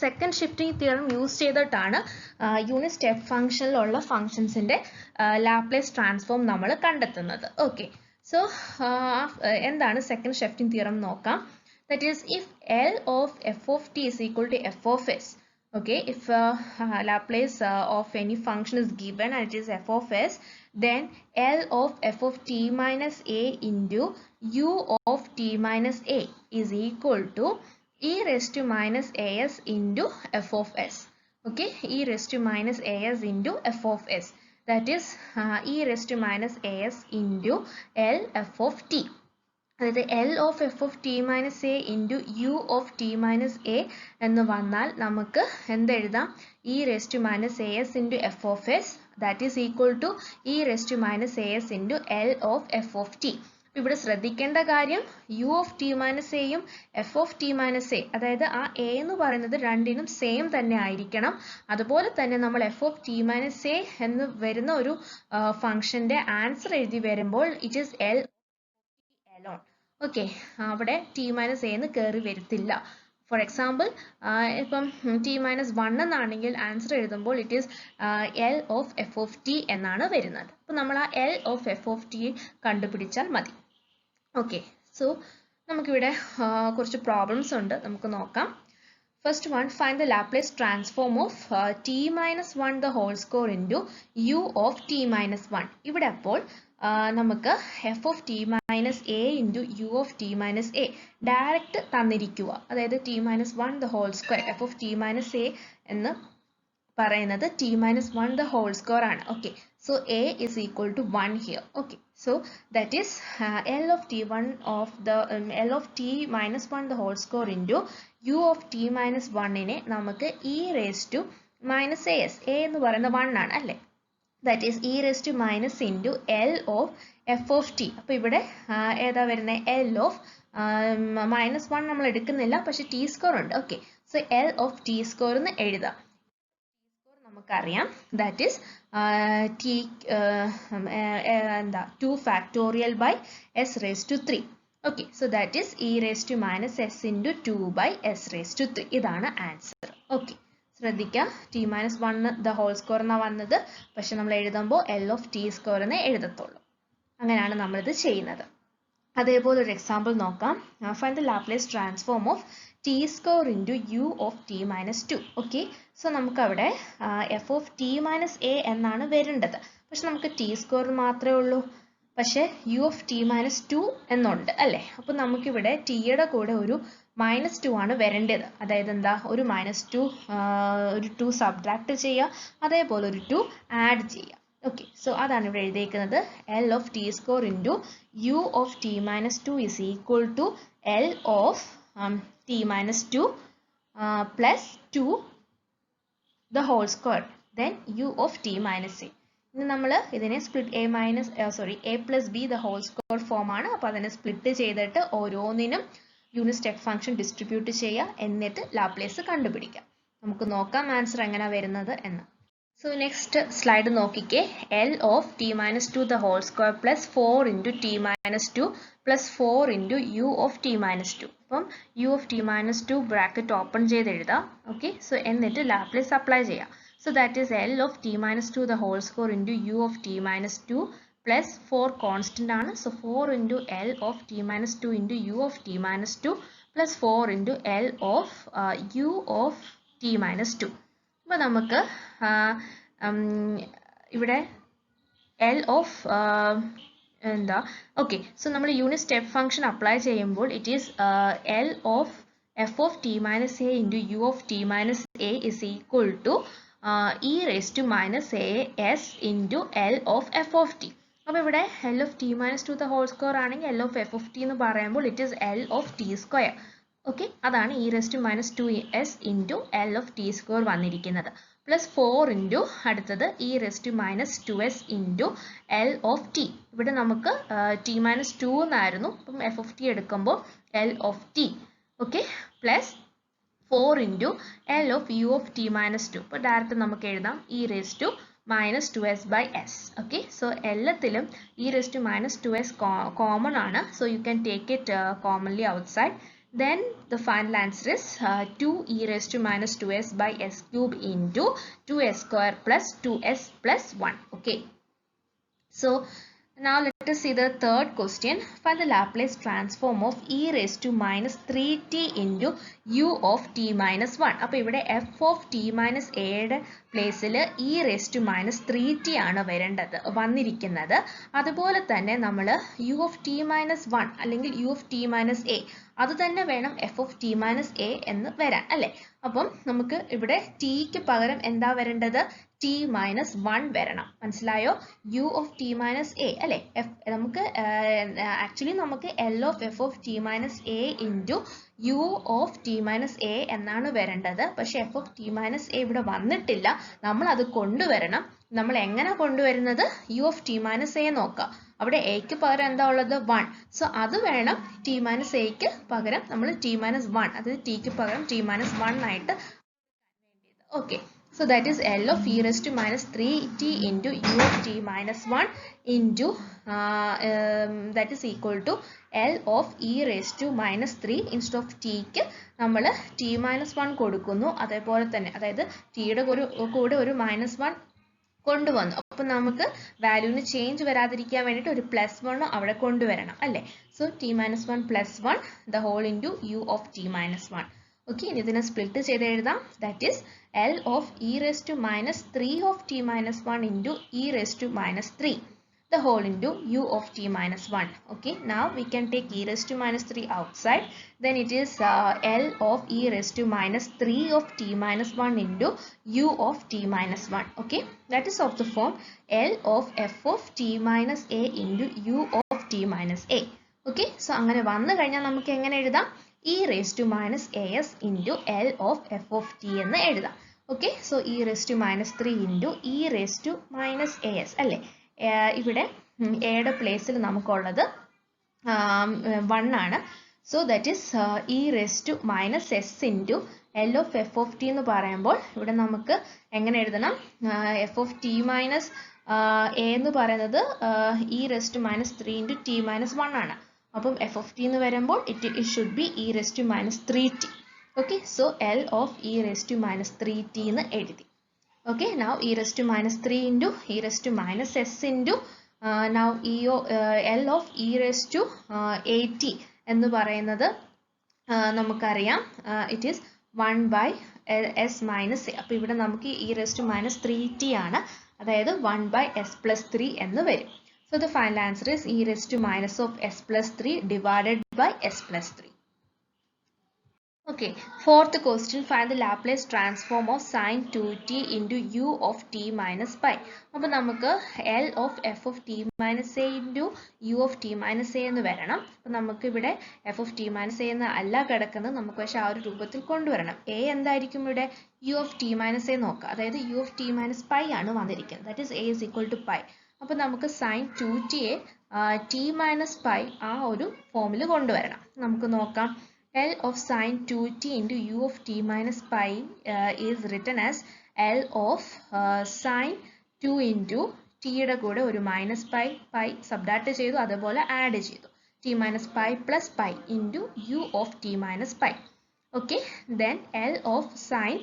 second shifting theorem use ചെയ്തിട്ടാണ് unit step ഫംഗ്ഷനിലുള്ള ഫംഗ്ഷൻസിൻ്റെ Laplace transform നമ്മൾ കണ്ടെത്തുന്നത്. Okay, so എന്താണ് സെക്കൻഡ് ഷിഫ്റ്റിംഗ് തിയറം നോക്കാം. That is, if L of f of t is equal to f of s, okay, if Laplace of any function is given and it is f of s, then L of f of t minus a into u of t minus a is equal to e raised to minus as into f of s. Okay, e raised to minus as into f of s. That is e raised to minus as into L f of t. അതായത് L of f of t minus a into u of t minus a എന്ന് വന്നാൽ നമുക്ക് എന്തെഴുതാം? e raised to minus as into f of s, that is equal to e raised to minus as into L of f of t. ഇവിടെ ശ്രദ്ധിക്കേണ്ട കാര്യം u of t minus aയും f of t minus a, അതായത് ആ a എന്ന് പറയുന്നത് രണ്ടിനും same തന്നെ ആയിരിക്കണം. അതുപോലെ തന്നെ നമ്മൾ f of t minus a എന്ന് വരുന്ന ഒരു ഫംഗ്ഷന്റെ ആൻസർ എഴുതി വരുമ്പോൾ it is L alone. Okay, അവിടെ ടി മൈനസ് എന്ന് കയറി വരത്തില്ല. ഫോർ എക്സാമ്പിൾ ഇപ്പം ടി മൈനസ് 1 എന്നാണെങ്കിൽ ആൻസർ എഴുതുമ്പോൾ it is L of F of T എന്നാണ് വരുന്നത്. അപ്പം നമ്മൾ ആ L of F of T കണ്ടുപിടിച്ചാൽ മതി. ഓക്കെ, സോ നമുക്കിവിടെ കുറച്ച് പ്രോബ്ലംസ് ഉണ്ട്, നമുക്ക് നോക്കാം. First one, find the Laplace transform of t minus 1 the whole square into u of t minus 1. ഇവിടെ അപ്പോൾ നമുക്ക് f of t minus a into u of t minus a direct തന്നിരിക്കുക. അതായത് t minus 1 the whole square, f of t minus a എന്ന് പറയുന്നത് t minus 1 the whole square ആണ്. Okay, so a is equal to 1 here. Okay, so that is L of t1 of the L of t minus 1 the whole square into u of t minus 1നെ നമുക്ക് e raised to minus as, a എന്ന് പറയുന്നത് 1 ആണ് അല്ലേ? that is e raised to minus into L of f of t. അപ്പോൾ ഇവിടെ ഏതാ വരുന്നത്? L of minus 1 നമ്മൾ എടുക്കുന്നില്ല, പക്ഷെ t square ഉണ്ട്. Okay, so L of t square എന്ന് എഴുതാം. നമുക്കറിയാം ദാറ്റ് ഈസ് t എന്താ 2 factorial by s raised to 3. Okay, so that is e raised to minus s into 2 by s raised to 3. ഇതാണ് answer. Okay, ശ്രദ്ധിക്കുക, t minus 1 the whole square എന്നാണ് വന്നത്, പക്ഷെ നമ്മൾ എഴുതുമ്പോൾ L of t square എന്നേ എഴുതത്തുള്ളൂ. അങ്ങനെയാണ് നമ്മളിത് ചെയ്യുന്നത്. അതേപോലെ ഒരു എക്സാമ്പിൾ നോക്കാം. Find the Laplace transform of T square into U of T minus two. Okay, so നമുക്കവിടെ F of T minus A എന്നാണ് വരേണ്ടത്. പക്ഷെ നമുക്ക് ടി സ്ക്വയർ മാത്രമേ ഉള്ളൂ, പക്ഷേ U of T minus two എന്നുണ്ട് അല്ലേ. അപ്പോൾ നമുക്കിവിടെ ടിയുടെ കൂടെ ഒരു -2 ആണ് വരേണ്ടത്. അതായത് എന്താ, ഒരു -2 ഒരു 2 സബ്ട്രാക്ട് ചെയ്യുക, അതേപോലെ ഒരു 2 ആഡ് ചെയ്യുക. ഓക്കെ, സോ അതാണ് ഇവിടെ എഴുതിയിരിക്കുന്നത്. L of T square into U of T minus two is equal to L of T minus two plus 2 the whole square then U of T minus A. ഇനി നമ്മൾ ഇതിനെ split A plus B the whole square form ആണ്. അപ്പോൾ അതിനെ split ചെയ്തിട്ട് ഓരോന്നിനും unit step function distribute ചെയ്യുക, എന്നിട്ട് ലാപ്ലേസ് കണ്ടുപിടിക്കാം. നമുക്ക് നോക്കാം ആൻസർ എങ്ങനെ വരുന്നത് എന്ന്. സോ നെക്സ്റ്റ് സ്ലൈഡ് നോക്കിക്കേ. L of T minus two the whole square plus 4 into T minus two plus 4 into U of T minus two. അപ്പം U of T minus two bracket open ചെയ്ത് എഴുതാം. Okay, so എന്നിട്ട് Laplace apply ചെയ്യാം. So that is L of T minus two the whole square into U of T minus two plus 4 constant ആണ്. So 4 into L of T minus two into U of T minus two plus 4 into L of U of T minus two. അപ്പോൾ നമുക്ക് ഇവിടെ L of എന്താ, okay, so നമ്മൾ unit step function apply ചെയ്യുമ്പോൾ it is L of F of T minus A into U of T minus A is equal to E raise to minus A S into L of F of T. അപ്പോൾ ഇവിടെ L of T minus two the whole square ആണെങ്കിൽ L of F of T എന്ന് പറയുമ്പോൾ it is L of T square. Okay, അതാണ് E raise to minus 2s into L of T square വന്നിരിക്കുന്നത്. Plus 4 into അടുത്തത് E raise to minus 2s into L of T. ഇവിടെ നമുക്ക് T minus 2 എന്നായിരുന്നു, അപ്പം F of T എടുക്കുമ്പോൾ L of T. Okay, plus 4 into L of U of T minus 2. അപ്പോൾ direct നമുക്ക് എഴുതാം E raise to minus 2s by S. Okay, so എല്ലാത്തിലും E raise to minus 2s common ആണ്. So you can take it commonly outside. Then the final answer is 2 e raised to minus 2s by s cube into 2s square plus 2s plus 1. Okay, so now let us see the third question. Find the Laplace transform of e raised to minus 3t into u of t minus 1. അപ്പോൾ ഇവിടെ f of t minus a യുടെ പ്ലേസിൽ e raised to minus 3t ആണ് വന്നിരിക്കുന്നത്. അതുപോലെ തന്നെ നമ്മൾ u of t minus 1 അല്ലെങ്കിൽ u of t minus a അത് തന്നെ വേണം F of T minus A എന്ന് വരാൻ അല്ലേ. അപ്പം നമുക്ക് ഇവിടെ ടിക്ക് പകരം എന്താ വരേണ്ടത്, ടി മൈനസ് 1 വരണം. മനസ്സിലായോ? U of T minus A അല്ലേ. നമുക്ക് ആക്ച്വലി നമുക്ക് L of F of T minus A into U of T minus A എന്നാണ് വരേണ്ടത്. പക്ഷെ F of T minus A ഇവിടെ വന്നിട്ടില്ല, നമ്മൾ അത് കൊണ്ടുവരണം. നമ്മൾ എങ്ങനെ കൊണ്ടുവരുന്നത്, U of T minus A നോക്കാം. അവിടെ എക്ക് പകരം എന്താ ഉള്ളത്, 1. സോ അത് വേണം ടി മൈനസ് എക്ക് പകരം നമ്മൾ ടി മൈനസ് 1, അതായത് ടിക്ക് പകരം ടി മൈനസ് 1 ആയിട്ട്. Okay, so that is L of e raised to minus 3t into u of t minus 1 into that is equal to L of e raised to minus 3 instead of t ക്ക് നമ്മൾ t minus 1 കൊടുക്കുന്നു. അതേപോലെ തന്നെ അതായത് ടിയുടെ കൂടെ ഒരു -1 കൊണ്ടുവന്നു. അപ്പം നമുക്ക് വാല്യൂവിന് ചേഞ്ച് വരാതിരിക്കാൻ വേണ്ടിയിട്ട് ഒരു +1 അവിടെ കൊണ്ടുവരണം അല്ലേ. So T minus 1 + 1 the whole into U of T minus 1. Okay, ഇനി ഇതിനെ സ്പ്ലിറ്റ് ചെയ്ത് എഴുതാം. That is L of e raised to minus 3 of t minus 1 into e raised to minus 3 the whole into u of t minus 1. Okay, now we can take e raised to minus 3 outside. Then it is L of e raised to minus 3 of t minus 1 into u of t minus 1. Okay, that is of the form L of f of t minus a into u of t minus a. Okay, so അങ്ങനെ വന്നു കഴിഞ്ഞാൽ നമുക്ക് എങ്ങനെ എഴുതാം, e raised to minus as into L of f of t എന്ന് എഴുതാം. Okay, so e raised to minus 3 into e raised to minus as അല്ലേ. ഇവിടെ എയുടെ പ്ലേസിൽ നമുക്കുള്ളത് 1 ആണ്. So that is e raised to minus s into L of f of t എന്ന് പറയുമ്പോൾ ഇവിടെ നമുക്ക് എങ്ങനെ എഴുതണം, f of t minus a എന്ന് പറയുന്നത് e raised to minus 3 into t minus 1 ആണ്. അപ്പം f of t എന്ന് വരുമ്പോൾ it should be e raised to minus 3t. Okay, so L of e raised to minus 3t എന്ന് എഴുതി. Okay, now e raised to minus 3 into e raised to minus s into now L of e raised to at എന്ന് പറയുന്നത് നമുക്കറിയാം it is 1 by s minus a. അപ്പോൾ ഇവിടെ നമുക്ക് e raised to minus 3t ആണ്, അതായത് 1 by s plus 3 എന്ന് വരും. So the final answer is e raised to minus of s plus 3 divided by s plus 3. Okay, fourth question, find the Laplace transform of sin 2t into u of t minus pi. അപ്പോൾ നമുക്ക് L of f of t minus a into u of t minus a എന്ന് വരണം. അപ്പോൾ നമുക്ക് ഇവിടെ f of t minus a എന്ന് അല്ല കിടക്കുന്നത്, നമുക്ക് പക്ഷേ ആ ഒരു രൂപത്തിൽ കൊണ്ടുവരണം. a എന്തായിരിക്കും ഇവിടെ? u of t minus a നോക്കുക, അതായത് u of t minus pi ആണ് വന്നിരിക്കുന്നത്, that is a is equal to pi. അപ്പോൾ നമുക്ക് sin 2t യെ t minus pi ആ ഒരു ഫോമിൽ കൊണ്ടുവരണം. നമുക്ക് നോക്കാം. L of sin 2t into u of t minus pi is written as L of sin 2 into t യുടെ കൂടെ ഒരു മൈനസ് പൈ സബ്ട്രാക്ട് ചെയ്തു, അതുപോലെ ആഡ് ചെയ്തു, t minus pi plus pi into u of t minus pi. Okay, then L of sin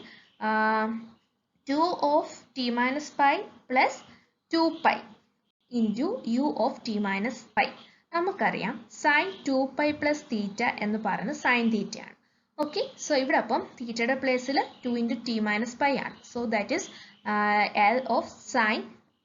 2 of t minus pi plus 2 pi into u of t minus pi. നമുക്കറിയാം sin 2 pi plus തീറ്റ എന്ന് പറയുന്നത് sin തീറ്റ ആണ്. Okay, so ഇവിടെ അപ്പം തീറ്റയുടെ പ്ലേസിൽ 2 into t minus pi ആണ്. So that is L of sin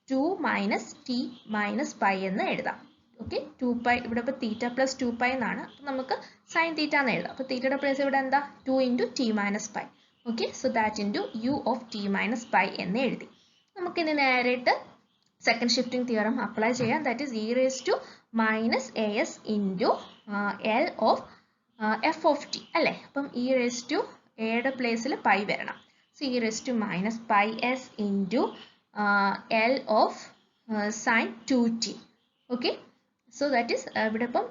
2 minus t minus pi എന്ന് എഴുതാം. ഓക്കെ, 2 pi ഇവിടെ ഇപ്പോൾ തീറ്റ പ്ലസ് 2 pi എന്നാണ്, അപ്പം നമുക്ക് sin തീറ്റ എന്ന് എഴുതാം. അപ്പോൾ തീറ്റയുടെ പ്ലേസ് ഇവിടെ എന്താ? 2 into t minus pi. Okay, so that into u of t minus pi എന്ന് എഴുതി. നമുക്കിനി നേരിട്ട് സെക്കൻഡ് ഷിഫ്റ്റിംഗ് തിയറം അപ്ലൈ ചെയ്യാം. That is e raised to minus as into L of f of t അല്ലേ? അപ്പം e raised to എയുടെ പ്ലേസിൽ pi വരണം. So e raised to minus pi s into L of sin 2t. Okay, so that is ഇവിടെ ഇപ്പം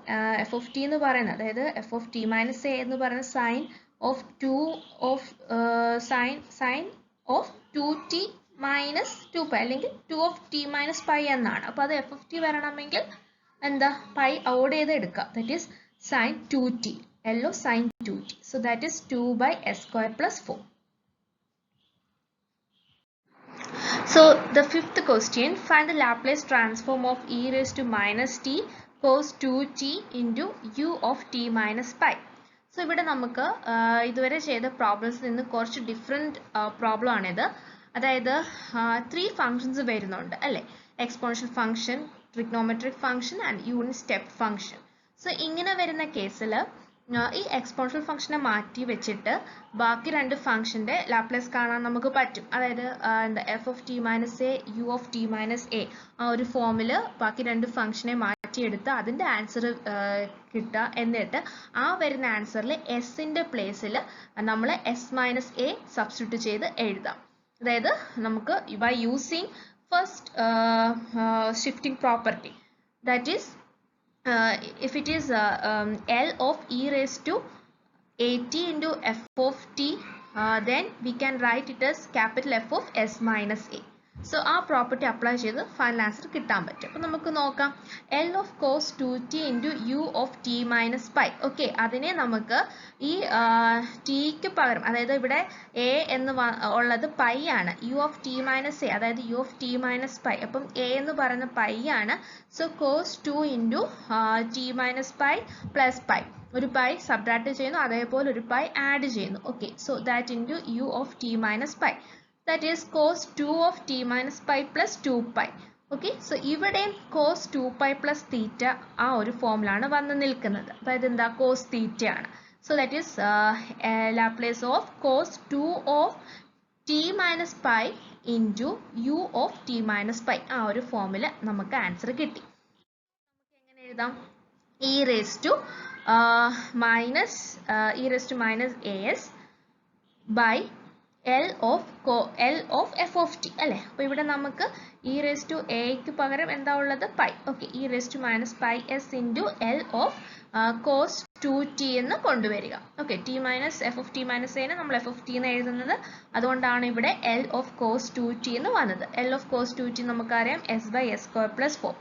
f of t എന്ന് പറയുന്നത്, അതായത് f of t minus a എന്ന് പറയുന്ന sine of 2 of sine of 2t minus 2 pi അല്ലെങ്കിൽ 2 of t minus pi എന്നാണ്. അപ്പോൾ അത് f of t വരണമെങ്കിൽ എന്താ? പൈ ഔട്ട് ചെയ്ത് എടുക്കുക, that is sin 2t, L of sin 2t. So that is 2 by s square plus 4. So the fifth question, find the Laplace transform of e raised to minus t cos 2t into u of t minus pi. So ഇവിടെ നമുക്ക് ഇതുവരെ ചെയ്ത പ്രോബ്ലംസിൽ നിന്ന് കുറച്ച് different problem ആണിത്. അതായത് 3 functions വരുന്നുണ്ട് അല്ലേ? Exponential function, trigonometric function and unit step function. So ഇങ്ങനെ വരുന്ന കേസിൽ ഈ എക്സ്പോണൻഷ്യൽ ഫംഗ്ഷനെ മാറ്റി വെച്ചിട്ട് ബാക്കി രണ്ട് ഫംഗ്ഷൻ്റെ ലാപ്ലേസ് കാണാൻ നമുക്ക് പറ്റും. അതായത് എന്താ F of T minus A, U of T minus A, ആ ഒരു ഫോമിൽ ബാക്കി രണ്ട് ഫംഗ്ഷനെ മാറ്റിയെടുത്ത് അതിൻ്റെ ആൻസർ കിട്ടുക. എന്നിട്ട് ആ വരുന്ന ആൻസറിൽ എസിൻ്റെ പ്ലേസിൽ നമ്മൾ എസ് മൈനസ് എ സബ്സ്റ്റിറ്റ്യൂട്ട് ചെയ്ത് എഴുതാം. അതായത് നമുക്ക് by using first shifting property, that is if it is L of e raised to at into f of t, then we can write it as capital F of s minus a. So ആ property apply ചെയ്ത് final answer കിട്ടാൻ പറ്റും. അപ്പോൾ നമുക്ക് നോക്കാം. L of cos 2t into u of t minus pi. Okay, അതിനെ നമുക്ക് ഈ ടിക്ക് പകരം, അതായത് ഇവിടെ എ എന്ന് ഉള്ളത് പൈ ആണ്, u of t minus a, അതായത് u of t minus pi. അപ്പം എ എന്ന് പറയുന്ന പൈ ആണ്. So cos 2 into t minus pi plus pi, ഒരു പൈ സബ്ട്രാക്ട് ചെയ്യുന്നു, അതേപോലെ ഒരു പൈ ആഡ് ചെയ്യുന്നു. Okay, so that into u of t minus pi, that is cos 2 of t minus pi plus 2 pi. Okay, so ഇവിടെയും cos 2 pi plus theta ആ ഒരു ഫോമിലാണ് വന്ന് നിൽക്കുന്നത്. അതായത് എന്താ? cos theta ആണ്. So that is Laplace of cos 2 of t minus pi into u of t minus pi. ആ ഒരു ഫോമിൽ നമുക്ക് ആൻസർ കിട്ടി. നമുക്ക് എങ്ങനെ എഴുതാം? e raised to minus as by L of f of t അല്ലേ? അപ്പോൾ ഇവിടെ നമുക്ക് e raised to aക്ക് പകരം എന്താ ഉള്ളത്? Pi. Okay, e raised to minus pi s into L of cos 2t എന്ന് കൊണ്ടുവരിക. Okay, t minus f of t minus a നമ്മൾ f of t എന്ന് എഴുതുന്നത്, അതുകൊണ്ടാണ് ഇവിടെ L of cos 2t എന്ന് വന്നത്. L of cos 2t നമുക്കറിയാം s by s square plus 4.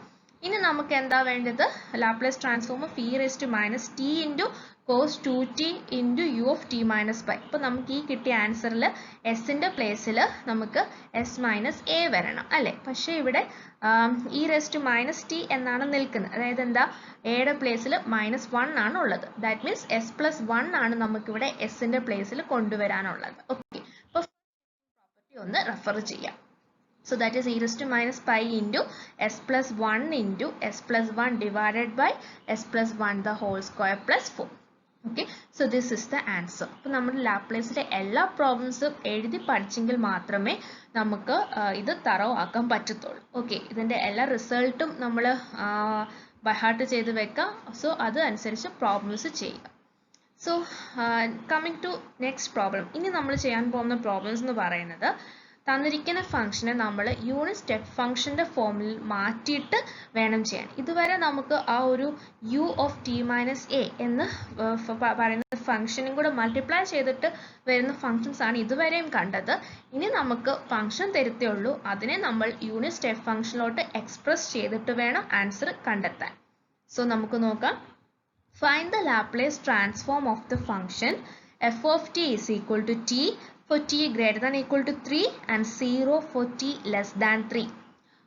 ഇനി നമുക്ക് എന്താ വേണ്ടത്? Laplace transform of e raised to minus t into cos 2t into u of t minus pi. അപ്പോൾ നമുക്ക് ഈ കിട്ടിയ ആൻസറിൽ എസിൻ്റെ പ്ലേസിൽ നമുക്ക് s മൈനസ് എ വരണം അല്ലേ? പക്ഷേ ഇവിടെ e raised to minus t എന്നാണ് നിൽക്കുന്നത്. അതായത് എന്താ? എയുടെ പ്ലേസിൽ -1 ആണ് ഉള്ളത്. ദാറ്റ് മീൻസ് s പ്ലസ് 1 ആണ് നമുക്കിവിടെ എസിൻ്റെ പ്ലേസിൽ കൊണ്ടുവരാനുള്ളത്. ഓക്കെ, അപ്പോൾ പ്രോപ്പർട്ടി ഒന്ന് റെഫർ ചെയ്യാം. So that is e raised to minus pi into s plus 1 into s plus 1 divided by s plus 1 the whole square plus 4. Okay, so this is the answer. അപ്പോൾ നമ്മുടെ ലാപ്ലേസിലെ എല്ലാ പ്രോബ്ലംസും എഴുതി പഠിച്ചെങ്കിൽ മാത്രമേ നമുക്ക് ഇത് തറോ ആക്കാൻ പറ്റത്തുള്ളൂ. ഓക്കെ, ഇതിൻ്റെ എല്ലാ റിസൾട്ടും നമ്മൾ ബൈ ഹാർട്ട് ചെയ്ത് വെക്കാം. സോ അത് അനുസരിച്ച് പ്രോബ്ലംസ് ചെയ്യുക. So coming to next problem. ഇനി നമ്മൾ ചെയ്യാൻ പോകുന്ന പ്രോബ്ലംസ് എന്ന് പറയുന്നത് തന്നിരിക്കുന്ന ഫംഗ്ഷനെ നമ്മൾ യൂണിറ്റ് സ്റ്റെപ്പ് ഫംഗ്ഷൻ്റെ ഫോമിൽ മാറ്റിയിട്ട് വേണം ചെയ്യാൻ. ഇതുവരെ നമുക്ക് ആ ഒരു u of t minus a എന്ന് പറയുന്ന ഫംഗ്ഷനും കൂടെ മൾട്ടിപ്ലൈ ചെയ്തിട്ട് വരുന്ന ഫംഗ്ഷൻസ് ആണ് ഇതുവരെയും കണ്ടത്. ഇനി നമുക്ക് ഫംഗ്ഷൻ തരുത്തേ ഉള്ളൂ, അതിനെ നമ്മൾ യൂണിറ്റ് സ്റ്റെപ്പ് ഫംഗ്ഷനിലോട്ട് എക്സ്പ്രസ് ചെയ്തിട്ട് വേണം ആൻസർ കണ്ടെത്താൻ. സോ നമുക്ക് നോക്കാം. Find the Laplace transform of the function f of t is equal to t for t greater than equal to 3 and 0 for t less than 3.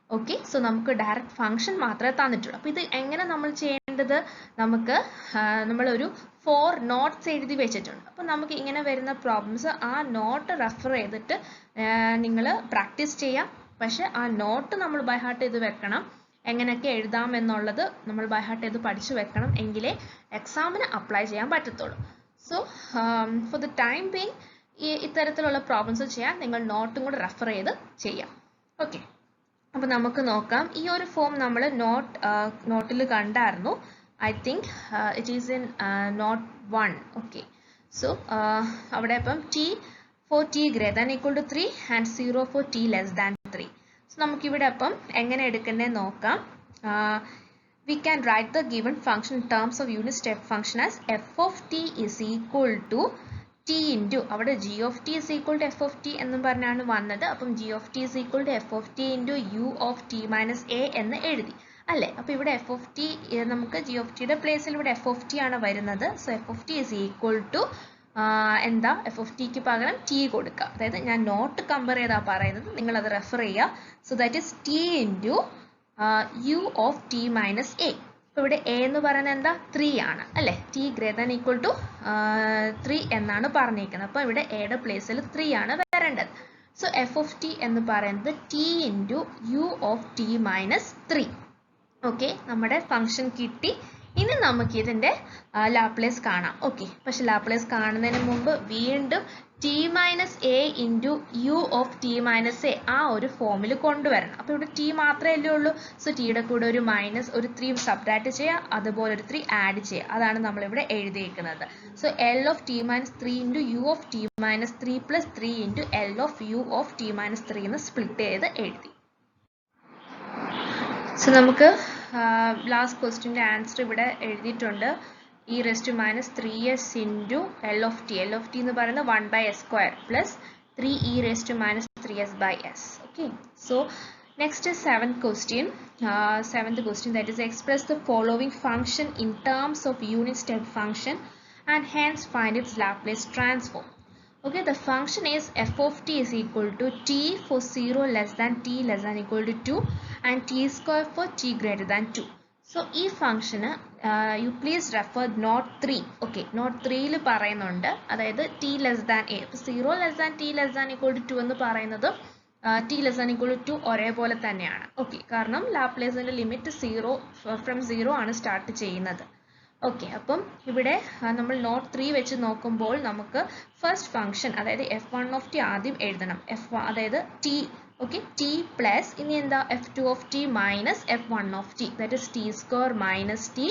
Okay, so നമുക്ക് direct function മാത്രമേ തന്നിട്ടുള്ളൂ. അപ്പോൾ ഇത് എങ്ങനെ നമ്മൾ ചെയ്യേണ്ടത്? നമ്മളൊരു 4 നോട്ട്സ് എഴുതി വെച്ചിട്ടുണ്ട്. അപ്പോൾ നമുക്ക് ഇങ്ങനെ വരുന്ന പ്രോബ്ലംസ് ആ നോട്ട് റെഫർ ചെയ്തിട്ട് നിങ്ങൾ പ്രാക്ടീസ് ചെയ്യാം. പക്ഷേ ആ നോട്ട് നമ്മൾ ബൈ ഹാർട്ട് ചെയ്ത് വെക്കണം. എങ്ങനെയൊക്കെ എഴുതാം എന്നുള്ളത് നമ്മൾ ബൈ ഹാർട്ട് ചെയ്ത് പഠിച്ചു വെക്കണം, എങ്കിലേ എക്സാമിന് അപ്ലൈ ചെയ്യാൻ പറ്റത്തുള്ളൂ. So for the time being ഇത്തരത്തിലുള്ള പ്രോബ്ലംസ് ചെയ്യാൻ നിങ്ങൾ നോട്ടും കൂടെ റെഫർ ചെയ്ത് ചെയ്യാം. ഓക്കെ, അപ്പോൾ നമുക്ക് നോക്കാം. ഈ ഒരു ഫോം നമ്മൾ നോട്ടിൽ കണ്ടായിരുന്നു. I think it is in note 1. Okay, so അവിടെ ഇപ്പം t for t greater than equal to 3 and 0 for t less than 3. So നമുക്കിവിടെ അപ്പം എങ്ങനെ എടുക്കേണ്ടത് നോക്കാം. We can write the given function in terms of unit step function as f of t is equal to t into അവിടെ g of t is equal to f of t എന്നും പറഞ്ഞാണ് വന്നത്. അപ്പം g of t is equal to f of t into u of t minus a എന്ന് എഴുതി അല്ലേ? അപ്പോൾ ഇവിടെ f of t നമുക്ക് g of tയുടെ പ്ലേസിൽ ഇവിടെ f of t ആണ് വരുന്നത്. So f of t is equal to എന്താ? f of tക്ക് പകരം t കൊടുക്കുക. അതായത് ഞാൻ നോട്ട് കമ്പയർ ചെയ്താ പറയുന്നത്, നിങ്ങളത് റെഫർ ചെയ്യുക. So that is t into u of t minus a. അപ്പോൾ ഇവിടെ a എന്ന് പറയുന്നത് എന്താ? 3 ആണ് അല്ലേ? t greater than equal to 3 എന്നാണ് പറഞ്ഞിരിക്കുന്നത്. അപ്പോൾ ഇവിടെ എയുടെ പ്ലേസിൽ 3 ആണ് വരേണ്ടത്. സോ f of t എന്ന് പറയുന്നത് t into u of t minus 3. Okay, നമ്മുടെ ഫംഗ്ഷൻ കിട്ടി. ഇനി നമുക്ക് ഇതിൻ്റെ ലാപ്ലേസ് കാണാം. ഓക്കെ, പക്ഷെ ലാപ്ലേസ് കാണുന്നതിന് മുമ്പ് വീണ്ടും t minus A into U of T minus A ആ ഒരു ഫോമിൽ കൊണ്ടുവരണം. അപ്പോൾ ഇവിടെ t മാത്രമേ ഉള്ളൂ. സോ ടിയുടെ കൂടെ ഒരു 3 സബ്ട്രാക്ട് ചെയ്യുക, അതുപോലെ ഒരു 3 ആഡ് ചെയ്യുക. അതാണ് നമ്മളിവിടെ എഴുതിയിരിക്കുന്നത്. So L of T minus 3 into U of T minus 3 plus 3 into L of U of T minus 3 എന്ന് സ്പ്ലിറ്റ് ചെയ്ത് എഴുതി. സോ നമുക്ക് ലാസ്റ്റ് ക്വസ്റ്റ്യൻ്റെ ആൻസർ ഇവിടെ എഴുതിയിട്ടുണ്ട്. e raised to minus 3s into L of t. L of t എന്ന് പറയുന്നത് 1 by s square plus 3e raised to minus 3s by s. Okay, so next is seventh question. That is express the following function in terms of unit step function and hence find its Laplace transform. Okay, the function is f of t is equal to t for 0 less than t less than equal to 2 and t square for t greater than 2. So ഈ ഫംഗ്ഷന് you please refer note 3. Okay, note 3ൽ പറയുന്നുണ്ട്, അതായത് T less than A. അപ്പോൾ 0 less than T less than equal to 2 എന്ന് പറയുന്നത് T less than equal to 2 ഒരേപോലെ തന്നെയാണ്. ഓക്കെ, കാരണം ലാപ്ലേസിൻ്റെ ലിമിറ്റ് 0 ആണ് സ്റ്റാർട്ട് ചെയ്യുന്നത്. ഓക്കെ, അപ്പം ഇവിടെ നമ്മൾ നോട്ട് 3 വെച്ച് നോക്കുമ്പോൾ നമുക്ക് ഫസ്റ്റ് ഫംഗ്ഷൻ അതായത് f1 of t ആദ്യം എഴുതണം. അതായത് t. Okay, t plus ഇനി എന്താ f2 of t minus f1 of t, that is t square minus t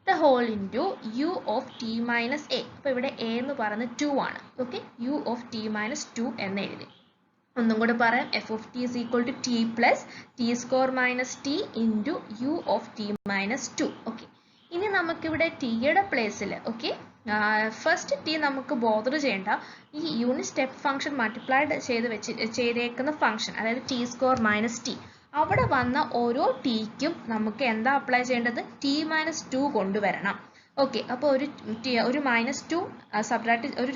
the whole into u of t minus a. അപ്പോൾ ഇവിടെ a എന്ന് പറയുന്നത് 2 ആണ്. Okay, u of t minus 2 എന്ന് എഴുതി. ഒന്നും കൂടെ പറയാം, f of t is equal to t plus t square minus t into u of t minus 2. Okay, ഇനി നമുക്കിവിടെ ടിയുടെ പ്ലേസിൽ ഫസ്റ്റ് ടി നമുക്ക് ബോദർ ചെയ്യേണ്ട, ഈ യൂണിറ്റ് സ്റ്റെപ്പ് ഫംഗ്ഷൻ മൾട്ടിപ്ലൈഡ് ചെയ്തേക്കുന്ന ഫംഗ്ഷൻ അതായത് ടി സ്ക്വയർ മൈനസ് ടി അവിടെ വന്ന ഓരോ ടിക്കും നമുക്ക് എന്താ അപ്ലൈ ചെയ്യേണ്ടത്? t-2 കൊണ്ടുവരണം. ഓക്കെ, അപ്പോൾ ഒരു -2 സബ്ട്രാക്ട് ഒരു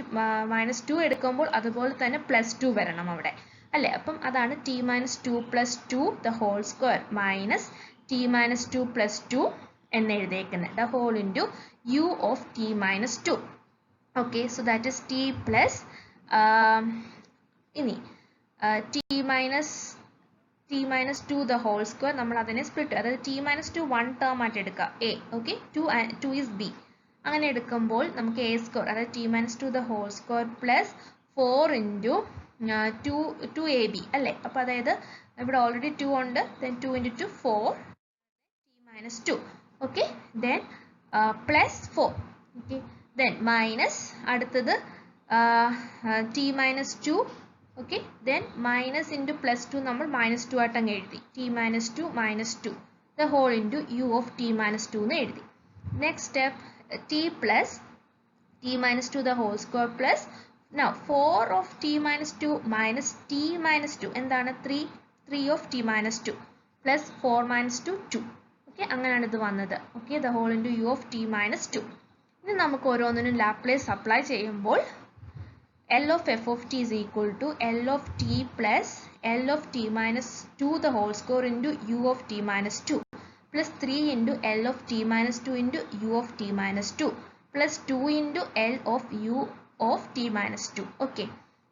-2 എടുക്കുമ്പോൾ അതുപോലെ തന്നെ +2 വരണം അവിടെ അല്ലേ? അപ്പം അതാണ് t-2 + 2 the whole square minus t-2 + 2 എന്ന് എഴുതിയേക്കുന്നത് the whole into u of t-2. Okay, so that is t plus ഇനി t-2 the whole square നമ്മൾ അതിനെ സ്പ്ലിറ്റ്, അതായത് t-2 1 ടേം ആയിട്ട് എടുക്കുക a. Okay, 2 is b. അങ്ങനെ എടുക്കുമ്പോൾ നമുക്ക് a സ്ക്വയർ, അതായത് t-2 the whole square plus 4 into 2ab അല്ലേ? അപ്പോൾ അതായത് ഇവിടെ ഓൾറെഡി 2 ഉണ്ട്, then 2 into 2 4 t-2. Okay, then plus 4. Okay, then minus അടുത്തത് t-2. Okay, then minus into plus 2 നമ്മൾ -2 ആയിട്ട് അങ്ങ് എഴുതി, t-2 -2 the whole into u of t-2 എന്ന് എഴുതി. Next step t plus t-2 the whole square plus now 4 of t-2 minus t-2 എന്താണ്? 3 of t-2 plus 4 - 2 2. Okay, അങ്ങനെയാണ് ഇത് വന്നത്. Okay, the whole into u of t-2. ഇനി നമുക്ക് ഓരോന്നിനും Laplace apply ചെയ്യുമ്പോൾ L of f of t is equal to L of t plus L of t-2 the whole square into u of t-2 plus 3 into L of t-2 into u of t-2 plus 2 into L of u of t-2. Okay,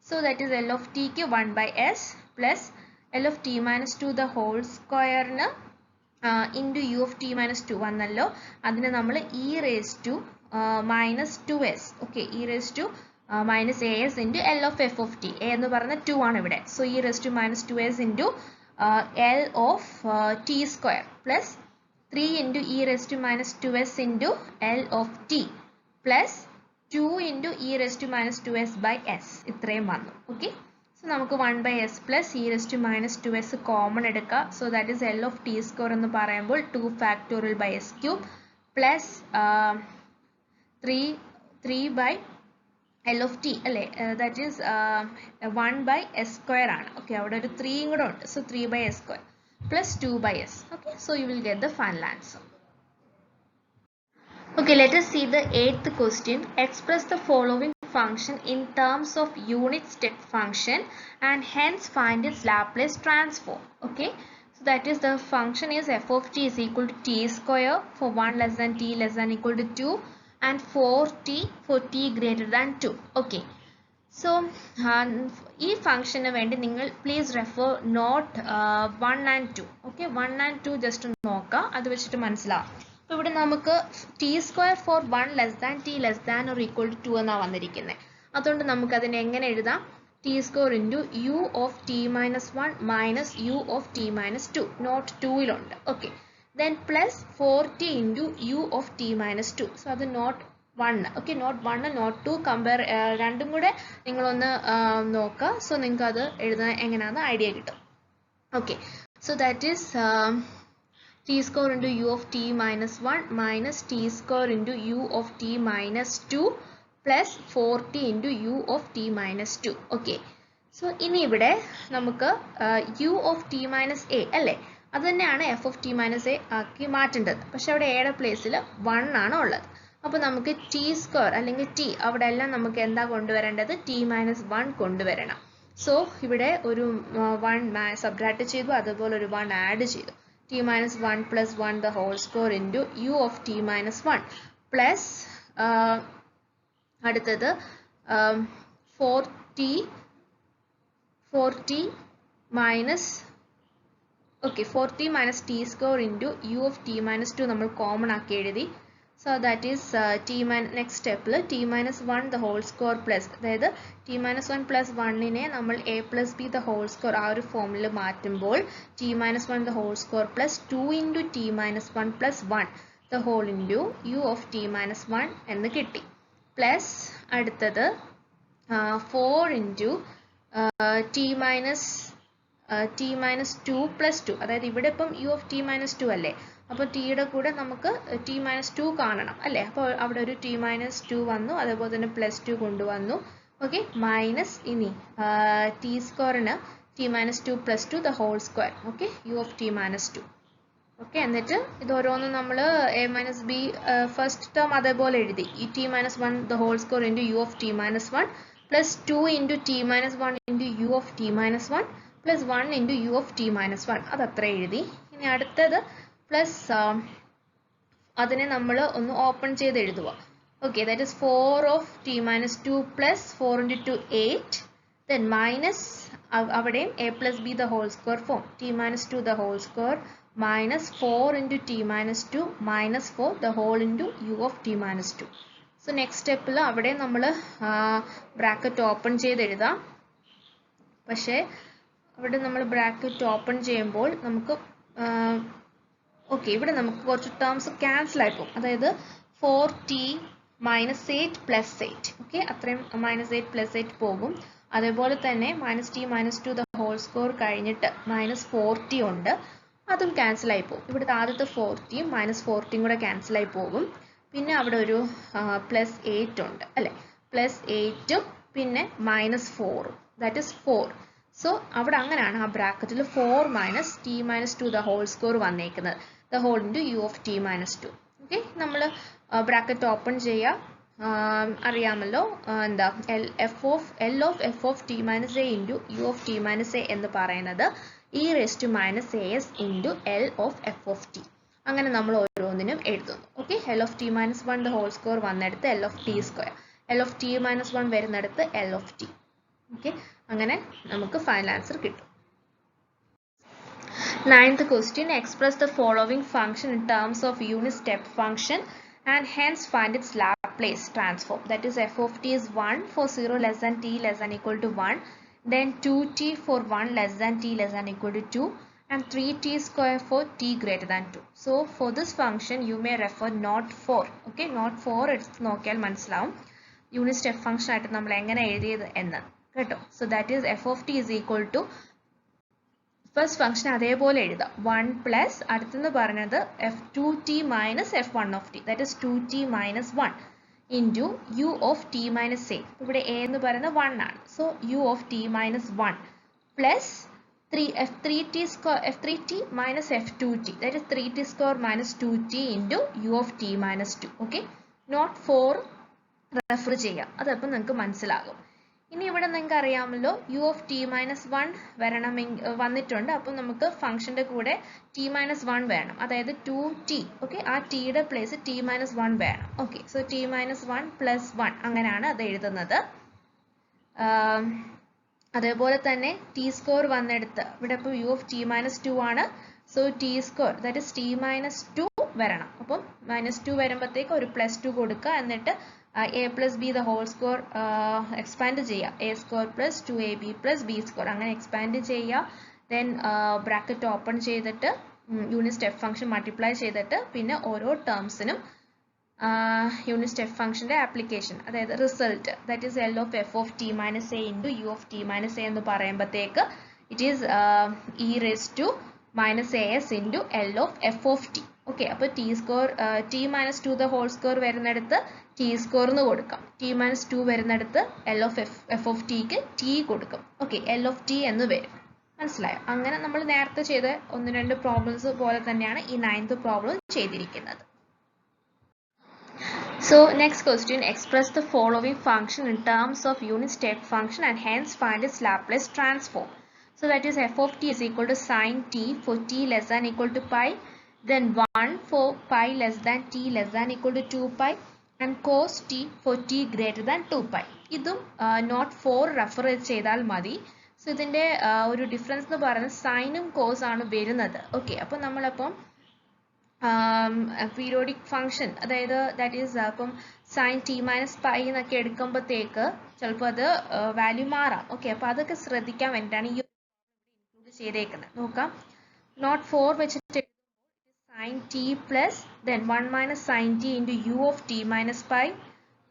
so that is L of t ക്ക് 1 by s plus L of t-2 the whole square into u of t-2 വന്നല്ലോ, അതിനെ നമ്മൾ e raised to -2s. Okay, e raised to minus as into L of f of t. a എന്ന് പറഞ്ഞ 2 ആണ് ഇവിടെ. So e raised to -2s into L of t square plus 3 into e raised to -2s into L of t plus 2 into e raised to -2s by s. ഇത്രയും വന്നു. Okay, so നമുക്ക് 1 by s plus e raised to -2s common എടുക്കാം. So that is L of t square എന്ന് പറയുമ്പോൾ 2 factorial by s cube plus 3 by L of t അല്ലേ? That is 1 by s square ആണ്. Okay, അവിടെ ഒരു 3 കൂടെ ഉണ്ട്. So 3 by s square plus 2 by s. Okay, so you will get the final answer. Okay, let us see the 8th question. Express the following function in terms of unit step function and hence find its Laplace transform. Okay, so that is the function is f of t is equal to t square for 1 less than t less than equal to 2 and 4t for t greater than 2. Okay, so ഈ ഫംഗ്ഷന് വേണ്ടി നിങ്ങൾ please refer note 1 and 2. Okay, 1 and 2 just ഒന്ന് നോക്കുക, അത് വെച്ചിട്ട് മനസ്സിലാവും. അപ്പോൾ ഇവിടെ നമുക്ക് T square for 1 less than T less than or equal to 2 എന്നാണ് വന്നിരിക്കുന്നത്. അതുകൊണ്ട് നമുക്ക് അതിനെ എങ്ങനെ എഴുതാം? T square into U of T -1 minus U of T -2 note 2-ലുണ്ട്. Okay, then plus 4t into u of t -2. so അത് not 1. okay, not 1 not 2 compare രണ്ടും കൂടെ നിങ്ങളൊന്ന് നോക്കുക. സോ നിങ്ങൾക്ക് അത് എഴുതാൻ എങ്ങനെയാണെന്ന് ഐഡിയ കിട്ടും. Okay, so that is t square into u of t -1 minus t square into u of t -2 plus 4t into u of t -2. Okay, so ഇനി ഇവിടെ നമുക്ക് u of t -a അല്ലേ, അത് തന്നെയാണ് എഫ് ഓഫ് ടി -a ആക്കി മാറ്റേണ്ടത്. പക്ഷെ അവിടെ എയുടെ പ്ലേസിൽ 1 ആണ് ഉള്ളത്. അപ്പോൾ നമുക്ക് ടി സ്ക്വയർ അല്ലെങ്കിൽ ടി അവിടെ എല്ലാം നമുക്ക് എന്താ കൊണ്ടുവരേണ്ടത്? t -1 കൊണ്ടുവരണം. സോ ഇവിടെ ഒരു 1 സബ്ട്രാക്ട് ചെയ്തു, അതുപോലെ ഒരു 1 ആഡ് ചെയ്തു. t -1 plus 1 the whole square into u of t -1 plus അടുത്തത് 4t minus okay 4t minus t square into u of t -2 നമ്മൾ കോമൺ ആക്കി എഴുതി. സോ ദാറ്റ് ഈസ് നെക്സ്റ്റ് സ്റ്റെപ്പിൽ t -1 the whole square plus, അതായത് t -1 plus 1-നെ നമ്മൾ a plus b the whole square ആ ഒരു ഫോമിൽ മാറ്റുമ്പോൾ t -1 the whole square plus 2 into t -1 plus 1 the whole into u of t -1 എന്ന് കിട്ടി. Plus അടുത്തത് 4 into t -2 plus 2, അതായത് ഇവിടെ ഇപ്പം u of t -2 അല്ലേ, അപ്പോൾ ടിയുടെ കൂടെ നമുക്ക് t -2 കാണണം അല്ലേ. അപ്പോൾ അവിടെ ഒരു t -2 വന്നു, അതേപോലെ തന്നെ +2 കൊണ്ടുവന്നു. ഓക്കെ, മൈനസ് ഇനി ടി സ്ക്വയറിന് t minus 2 plus 2 the whole square. Okay, u of t minus 2. ഓക്കെ, എന്നിട്ട് ഇത് ഓരോന്നും നമ്മൾ A minus B first term അതേപോലെ എഴുതി ഈ T minus one the whole square into U of T minus one plus 2 into T minus one into U of T minus one plus 1 into U of T minus one അതത്ര എഴുതി. ഇനി അടുത്തത് plus അതിനെ നമ്മൾ ഒന്ന് open ചെയ്ത് എഴുതുക. Okay, that is 4 of T minus 2 plus 4 into 2 8 then minus അവിടെയും A plus B the whole square form T minus 2 the whole square minus 4 into t minus 2 minus 4 the whole into u of t minus 2. So next step ൽ അവിടെ നമ്മൾ bracket open ചെയ്ത് എഴുതാം. പക്ഷേ അവിടെ നമ്മൾ bracket open ചെയ്യുമ്പോൾ നമുക്ക് ഓക്കെ ഇവിടെ നമുക്ക് കുറച്ച് ടേംസ് ക്യാൻസൽ ആയി പോകും. അതായത് 4t minus 8 plus 8 ഓക്കെ അത്രയും minus 8 plus 8 പോകും. അതേപോലെ തന്നെ minus t minus 2 the whole square കഴിഞ്ഞിട്ട് minus 4t ഉണ്ട്, അതും ക്യാൻസൽ ആയി പോകും. ഇവിടുത്തെ ആദ്യത്തെ 4t മൈനസ് 4t കൂടെ ക്യാൻസൽ ആയി പോകും. പിന്നെ അവിടെ ഒരു പ്ലസ് 8 ഉണ്ട് അല്ലേ, പ്ലസ് 8ഉം പിന്നെ മൈനസ് 4ഉം ദാറ്റ് ഇസ് 4. സോ അവിടെ അങ്ങനെയാണ് ആ ബ്രാക്കറ്റിൽ 4 minus T minus 2 the whole square വന്നേക്കുന്നത്, the whole into U of T minus 2. Okay, നമ്മൾ ബ്രാക്കറ്റ് ഓപ്പൺ ചെയ്യുക, അറിയാമല്ലോ എന്താ F of T minus A into U of T minus A എന്ന് പറയുന്നത് e raised to minus as into L of f of t. അങ്ങനെ നമ്മൾ ഓരോന്നിനും എഴുതുന്നു. Okay, L of t minus 1 the whole square വന്നെടുത്ത് L of t square, L of t minus 1 വരുന്നിടത്ത് L of t. Okay, അങ്ങനെ നമുക്ക് final answer കിട്ടും. 9th question, express the following function in terms of unit step function and hence find its Laplace transform. That is f of t is 1 for 0 less than t less than equal to 1. Then 2t for 1 less than t less than equal to 2 and 3t square for t greater than 2. So for this function you may refer not for. Okay, not for എടുത്ത് നോക്കിയാൽ മനസ്സിലാവും unit step function ആയിട്ട് നമ്മൾ എങ്ങനെ എഴുതിയത് എന്ന് കേട്ടോ. So that is F of T is equal to first function അതേപോലെ എഴുതാം 1 പ്ലസ് അടുത്തെന്ന് പറഞ്ഞത് F 2t minus F 1 of T that is 2t minus 1 into u of t minus a. ഇവിടെ a എന്ന് പറയുന്നത് 1 ആണ്. So u of t minus 1 plus 3t minus f2t that is 3t square minus 2t into u of t minus 2. Okay, not 4 refer ചെയ്യാം, അതപ്പോൾ നിങ്ങൾക്ക് മനസ്സിലാകും. ഇനി ഇവിടെ നിങ്ങൾക്ക് അറിയാമല്ലോ u of t minus 1 വരണമെങ്കിൽ വന്നിട്ടുണ്ട്, അപ്പോൾ നമുക്ക് ഫംഗ്ഷന്റെ കൂടെ t minus 1 വേണം, അതായത് 2t. ഓക്കെ, ആ ടിയുടെ പ്ലേസ് t minus 1 വേണം. Okay, so t minus 1 plus 1 അങ്ങനെയാണ് അത് എഴുതുന്നത്. അതേപോലെ തന്നെ ടി സ്ക്വയർ വന്നെടുത്ത് ഇവിടെ ഇപ്പോൾ u of t minus 2 ആണ്. So T square that is t minus 2 വരണം. അപ്പം -2 വരുമ്പോഴത്തേക്ക് ഒരു +2 കൊടുക്കുക, എന്നിട്ട് a plus b the whole square expand ചെയ്യുക, a square plus 2ab plus b square അങ്ങനെ എക്സ്പാൻഡ് ചെയ്യുക. ദെൻ ബ്രാക്കറ്റ് ഓപ്പൺ ചെയ്തിട്ട് യൂണിറ്റ് സ്റ്റെപ്പ് ഫംഗ്ഷൻ മൾട്ടിപ്ലൈ ചെയ്തിട്ട് പിന്നെ ഓരോ ടേംസിനും യൂണിറ്റ് സ്റ്റെപ്പ് ഫംഗ്ഷന്റെ ആപ്ലിക്കേഷൻ, അതായത് result that is L of F of T minus A into U of T minus A എന്ന് പറയുമ്പോഴത്തേക്ക് it is E raise to minus A S into L of F of T. Okay, അപ്പോൾ T square T minus 2 the whole square വരുന്നിടത്ത് T square എന്ന് കൊടുക്കാം, T minus 2 വരുന്നിടത്ത് L of F of tick T കൊടുക്കും. Okay, L of T എന്ന് വരും. മനസ്സിലായോ? അങ്ങനെ നമ്മൾ നേരത്തെ ചെയ്ത 1-2 പ്രോബ്ലംസ് പോലെ തന്നെയാണ് ഈ 9th പ്രോബ്ലം ചെയ്തിരിക്കുന്നത്. So next question, express the following function in terms of unit step function and hence find its Laplace transform. So that is f of t is equal to sin t for t less than equal to pi, then 1 for pi less than t less than equal to 2 pi and cos t for t greater than 2 pi. ഇതും not for refer ചെയ്താൽ മതി. So ഇതിൻ്റെ ഒരു difference എന്ന് പറയുന്നത് സൈനും cos ആണ് വരുന്നത്. Okay, അപ്പോൾ നമ്മളപ്പം പീരിയോഡിക് ഫംഗ്ഷൻ അതായത് ദാറ്റ് ഈസ് അപ്പം സൈൻ ടി മൈനസ് പൈ എന്നൊക്കെ എടുക്കുമ്പോഴത്തേക്ക് ചിലപ്പോൾ അത് വാല്യൂ മാറാം. ഓക്കെ, അപ്പോൾ അതൊക്കെ ശ്രദ്ധിക്കാൻ വേണ്ടിയിട്ടാണ് ഈ ഇൻക്ലൂഡ് ചെയ്തേക്കുന്നത്. നോക്കാം, നോട്ട് 4 വെച്ചിട്ട് sin t plus then 1 minus sin t into u of t minus pi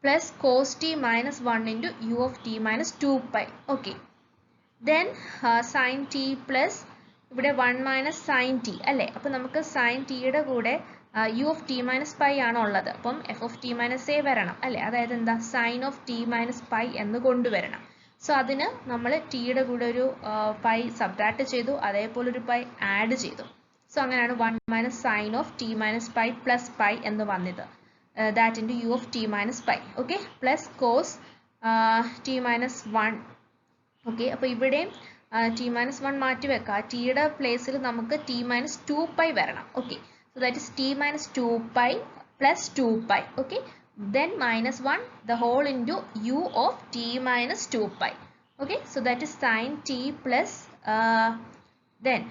plus cos t minus 1 into u of t minus 2 pi. Okay, then sin t plus ഇവിടെ 1 minus sin t അല്ലേ, അപ്പോൾ നമുക്ക് sin t യുടെ കൂടെ u of t minus pi ആണ് ഉള്ളത്, അപ്പം f of t minus a വരണം അല്ലേ, അതായത് എന്താ sin of t minus pi എന്ന് കൊണ്ടുവരണം. സോ അതിന് നമ്മൾ ടിയുടെ കൂടെ ഒരു പൈ സബ്ട്രാക്ട് ചെയ്തു, അതേപോലെ ഒരു പൈ ആഡ് ചെയ്തു. സോ അങ്ങനെയാണ് 1 minus sine of T minus pi plus pi എന്ന് വന്നത്. That into U of T minus pi. Okay, plus cos T minus 1. Okay, അപ്പോൾ ഇവിടെയും ടി മൈനസ് 1 മാറ്റി വെക്കുക. ടിയുടെ പ്ലേസിൽ നമുക്ക് ടി മൈനസ് 2 പൈ വരണം. Okay, so that is T minus 2 pi plus 2 pi. Okay, then minus 1 the whole into u of t minus 2 pi. Okay, so that is sin t plus then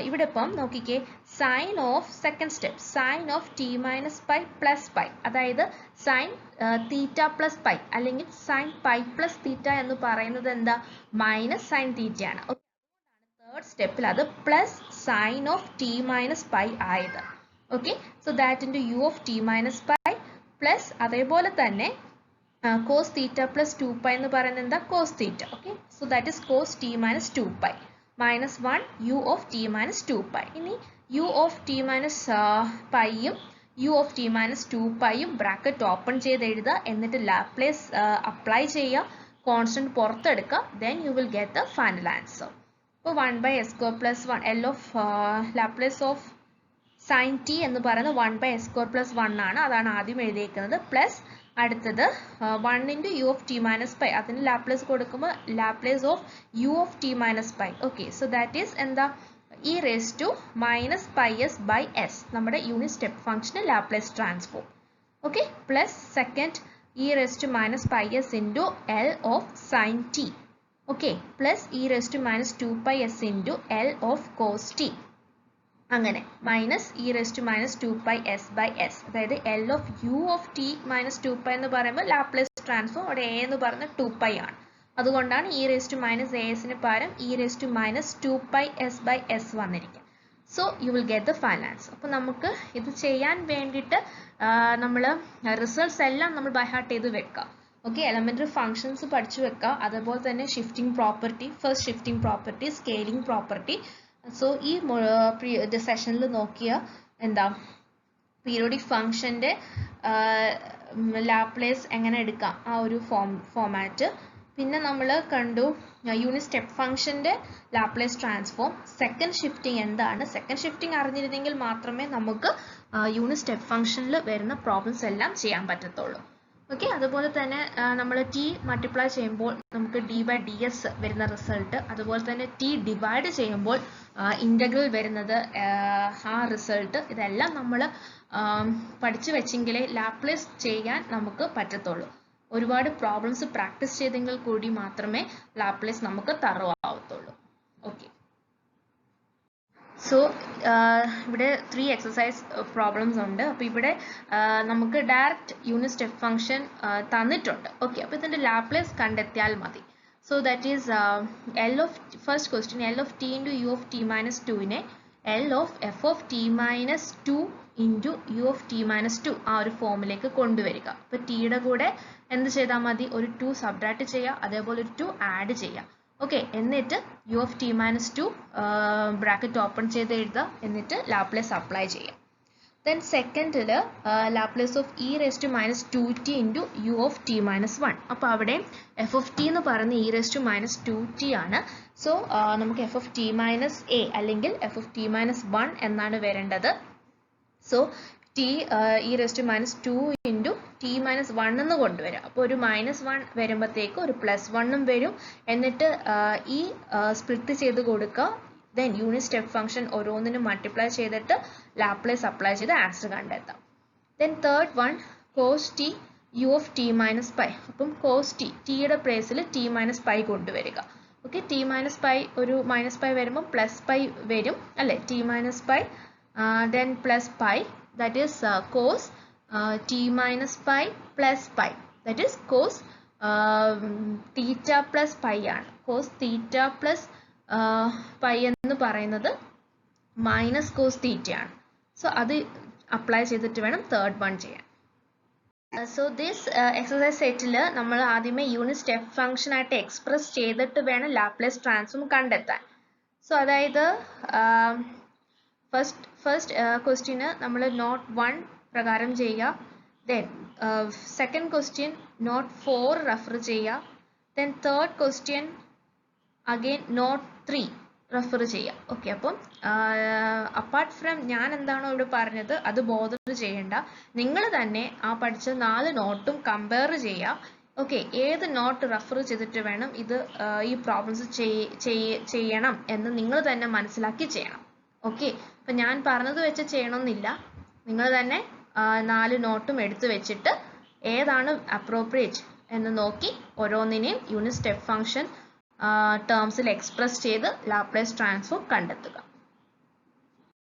ഇവിടെ ഇപ്പം നോക്കിക്കേ, sin of second step sin of t minus pi plus pi, അതായത് sin theta plus pi അല്ലെങ്കിൽ sin pi plus theta എന്ന് പറയുന്നത് എന്താ, minus sin theta ആണ്. Third സ്റ്റെപ്പിൽ അത് plus sin of t minus pi ആയത്. Okay, so that into u of t minus pi plus അതേപോലെ തന്നെ കോസ് തീറ്റ പ്ലസ് 2 പൈ എന്ന് പറയുന്നത് എന്താ, cos theta. Okay, so that is cos T minus 2 pi minus 1 U of T minus 2 pi. ഇനി U of T minus പൈയും U of T minus 2 പൈയും bracket open ചെയ്ത് എഴുതുക, എന്നിട്ട് ലാപ്ലേസ് അപ്ലൈ ചെയ്യുക, കോൺസ്റ്റന്റ് പുറത്തെടുക്കുക, then you will get the final answer. അപ്പോൾ 1 by S square plus 1 L of Laplace of sine T എന്ന് പറയുന്നത് 1 ബൈ എസ് സ്ക്വയർ പ്ലസ് 1 ആണ്, അതാണ് ആദ്യം എഴുതിയിരിക്കുന്നത്. പ്ലസ് അടുത്തത് 1 into U of T minus pi, അതിന് ലാപ്ലേസ് കൊടുക്കുമ്പോൾ Laplace of U of T minus pi. Okay, so that is എന്താ, E raise to minus pi S by S, നമ്മുടെ unit step ഫംഗ്ഷന് Laplace transform. Okay, plus second E raise to minus pi S into L of sine T. Okay, plus E raise to minus 2 pi S into L of cos T. അങ്ങനെ minus E raise to minus 2 pi S by S, അതായത് L of U of T minus 2 pi എന്ന് പറയുമ്പോൾ Laplace transform അവിടെ A എന്ന് പറയുന്നത് 2 pi ആണ്. അതുകൊണ്ടാണ് E raise to minus A എസിന് പകരം E raise to minus 2 pi S by S വന്നിരിക്കും. So you will get the final answer. അപ്പോൾ നമുക്ക് ഇത് ചെയ്യാൻ വേണ്ടിയിട്ട് നമ്മൾ റിസൾട്ട്സ് എല്ലാം നമ്മൾ ബൈ ഹാർട്ട് ചെയ്ത് വെക്കുക. ഓക്കെ, എലമെന്ററി ഫംഗ്ഷൻസ് പഠിച്ചു വെക്കുക, അതുപോലെ തന്നെ shifting property, first shifting property, scaling property. So ഈ സെഷനിൽ നോക്കിയ എന്താ, പീരിയോഡിക് ഫംഗ്ഷൻ്റെ ലാപ്ലേസ് എങ്ങനെ എടുക്കാം ആ ഒരു ഫോമാറ്റ്. പിന്നെ നമ്മൾ കണ്ടു യൂണിറ്റ് സ്റ്റെപ്പ് ഫംഗ്ഷൻ്റെ ലാപ്ലേസ് ട്രാൻസ്ഫോം. സെക്കൻഡ് ഷിഫ്റ്റിംഗ് എന്താണ്, സെക്കൻഡ് ഷിഫ്റ്റിംഗ് അറിഞ്ഞിരുന്നെങ്കിൽ മാത്രമേ നമുക്ക് യൂണിറ്റ് സ്റ്റെപ്പ് ഫംഗ്ഷനിൽ വരുന്ന പ്രോബ്ലംസ് എല്ലാം ചെയ്യാൻ പറ്റത്തുള്ളൂ. ഓക്കെ, അതുപോലെ തന്നെ നമ്മൾ ടി മൾട്ടിപ്ലൈ ചെയ്യുമ്പോൾ നമുക്ക് ഡി ബൈ ഡി എസ് വരുന്ന റിസൾട്ട്, അതുപോലെ തന്നെ ടി ഡിവൈഡ് ചെയ്യുമ്പോൾ ഇൻ്റഗ്രൽ വരുന്നത് ആ റിസൾട്ട്, ഇതെല്ലാം നമ്മൾ പഠിച്ചു വെച്ചെങ്കിലേ ലാപ്ലേസ് ചെയ്യാൻ നമുക്ക് പറ്റത്തുള്ളൂ. ഒരുപാട് പ്രോബ്ലംസ് പ്രാക്ടീസ് ചെയ്തെങ്കിൽ കൂടി മാത്രമേ ലാപ്ലേസ് നമുക്ക് തറോ ആവത്തുള്ളൂ. ഓക്കെ, സോ ഇവിടെ 3 എക്സസൈസ് പ്രോബ്ലംസ് ഉണ്ട്. അപ്പോൾ ഇവിടെ നമുക്ക് ഡയറക്റ്റ് യൂണിറ്റ് സ്റ്റെപ്പ് ഫംഗ്ഷൻ തന്നിട്ടുണ്ട്. ഓക്കെ, അപ്പോൾ ഇതിൻ്റെ ലാപ്ലേസ് കണ്ടെത്തിയാൽ മതി. So that is L of first question, L of T into U of T minus 2നെ L of F of T minus 2 into U of T minus 2 ആ ഒരു ഫോമിലേക്ക് കൊണ്ടുവരിക. അപ്പോൾ ടിയുടെ കൂടെ എന്ത് ചെയ്താൽ മതി, ഒരു 2 സബ്ട്രാക്ട് ചെയ്യുക, അതേപോലെ ഒരു 2 ആഡ് ചെയ്യുക. ഓക്കെ, എന്നിട്ട് U of T minus 2 bracket open ചെയ്ത് എഴുതുക, എന്നിട്ട് ലാപ്ലേസ് അപ്ലൈ ചെയ്യാം. ദെൻ സെക്കൻഡിൽ Laplace of E raise to minus 2t into U of T minus 1. അപ്പോൾ അവിടെ എഫ് ഓഫ് ടി എന്ന് പറയുന്നത് E raise to minus 2t ആണ്. സോ നമുക്ക് F of T minus A അല്ലെങ്കിൽ എഫ് ഓഫ് ടി മൈനസ് 1 എന്നാണ് വരേണ്ടത്. So T E raise to minus 2 into T minus 1 എന്ന് കൊണ്ടുവരാം. അപ്പോൾ ഒരു -1 വരുമ്പോഴത്തേക്ക് ഒരു +1 വരും. എന്നിട്ട് ഈ സ്പ്ലിറ്റ് ചെയ്ത് കൊടുക്കുക. ദെൻ യൂണിറ്റ് സ്റ്റെപ്പ് ഫംഗ്ഷൻ ഓരോന്നിനും മൾട്ടിപ്ലൈ ചെയ്തിട്ട് ലാപ്ലേസ് അപ്ലൈ ചെയ്ത് ആൻസർ കണ്ടെത്താം. Then third one cos T U of T minus pi. അപ്പം കോസ് ടി, ടിയുടെ പ്ലേസിൽ ടി മൈനസ് പൈ കൊണ്ടുവരിക. ഓക്കെ, ടി മൈനസ് പൈ ഒരു -π വരുമ്പോൾ +π വരും അല്ലേ, T minus pi then +π, that is cos t minus pi plus pi, that is cos theta plus pi ആണ്. cos theta plus pi എന്ന് പറയുന്നത് മൈനസ് കോസ് തീറ്റ ആണ്. So അത് അപ്ലൈ ചെയ്തിട്ട് വേണം തേർഡ് വൺ ചെയ്യാൻ. സോ ദിസ് എക്സസൈസ് സെറ്റിൽ നമ്മൾ ആദ്യമേ യൂണിറ്റ് സ്റ്റെപ്പ് ഫംഗ്ഷൻ ആയിട്ട് എക്സ്പ്രസ് ചെയ്തിട്ട് വേണം ലാപ്ലേസ് ട്രാൻസ്ഫോം കണ്ടെത്താൻ. സോ അതായത് ഫസ്റ്റ് ക്വസ്റ്റ്യന് നമ്മൾ നോട്ട് 1 പ്രകാരം ചെയ്യുക. Then second question note 4 refer ചെയ്യുക. Then third question, again note 3 refer ചെയ്യാം. ഓക്കെ, അപ്പം അപ്പാർട്ട് ഫ്രം ഞാൻ എന്താണോ ഇവിടെ പറഞ്ഞത് അത് ബോധർ ചെയ്യേണ്ട, നിങ്ങൾ തന്നെ ആ പഠിച്ച 4 നോട്ടും കമ്പയർ ചെയ്യുക. ഓക്കെ, ഏത് നോട്ട് റെഫർ ചെയ്തിട്ട് വേണം ഇത് ഈ പ്രോബ്ലംസ് ചെയ്യണം എന്ന് നിങ്ങൾ തന്നെ മനസ്സിലാക്കി ചെയ്യണം. ഓക്കെ, അപ്പം ഞാൻ പറഞ്ഞത് വെച്ച് ചെയ്യണമെന്നില്ല, നിങ്ങൾ തന്നെ 4 നോട്ടും എടുത്തു വെച്ചിട്ട് ഏതാണ് അപ്രോപ്രിയേറ്റ് എന്ന് നോക്കി ഓരോന്നിനെയും യൂണിറ്റ് സ്റ്റെപ്പ് ഫംഗ്ഷൻ ടേംസിൽ എക്സ്പ്രസ് ചെയ്ത് ലാപ്ലേസ് ട്രാൻസ്ഫോം കണ്ടെത്തുക.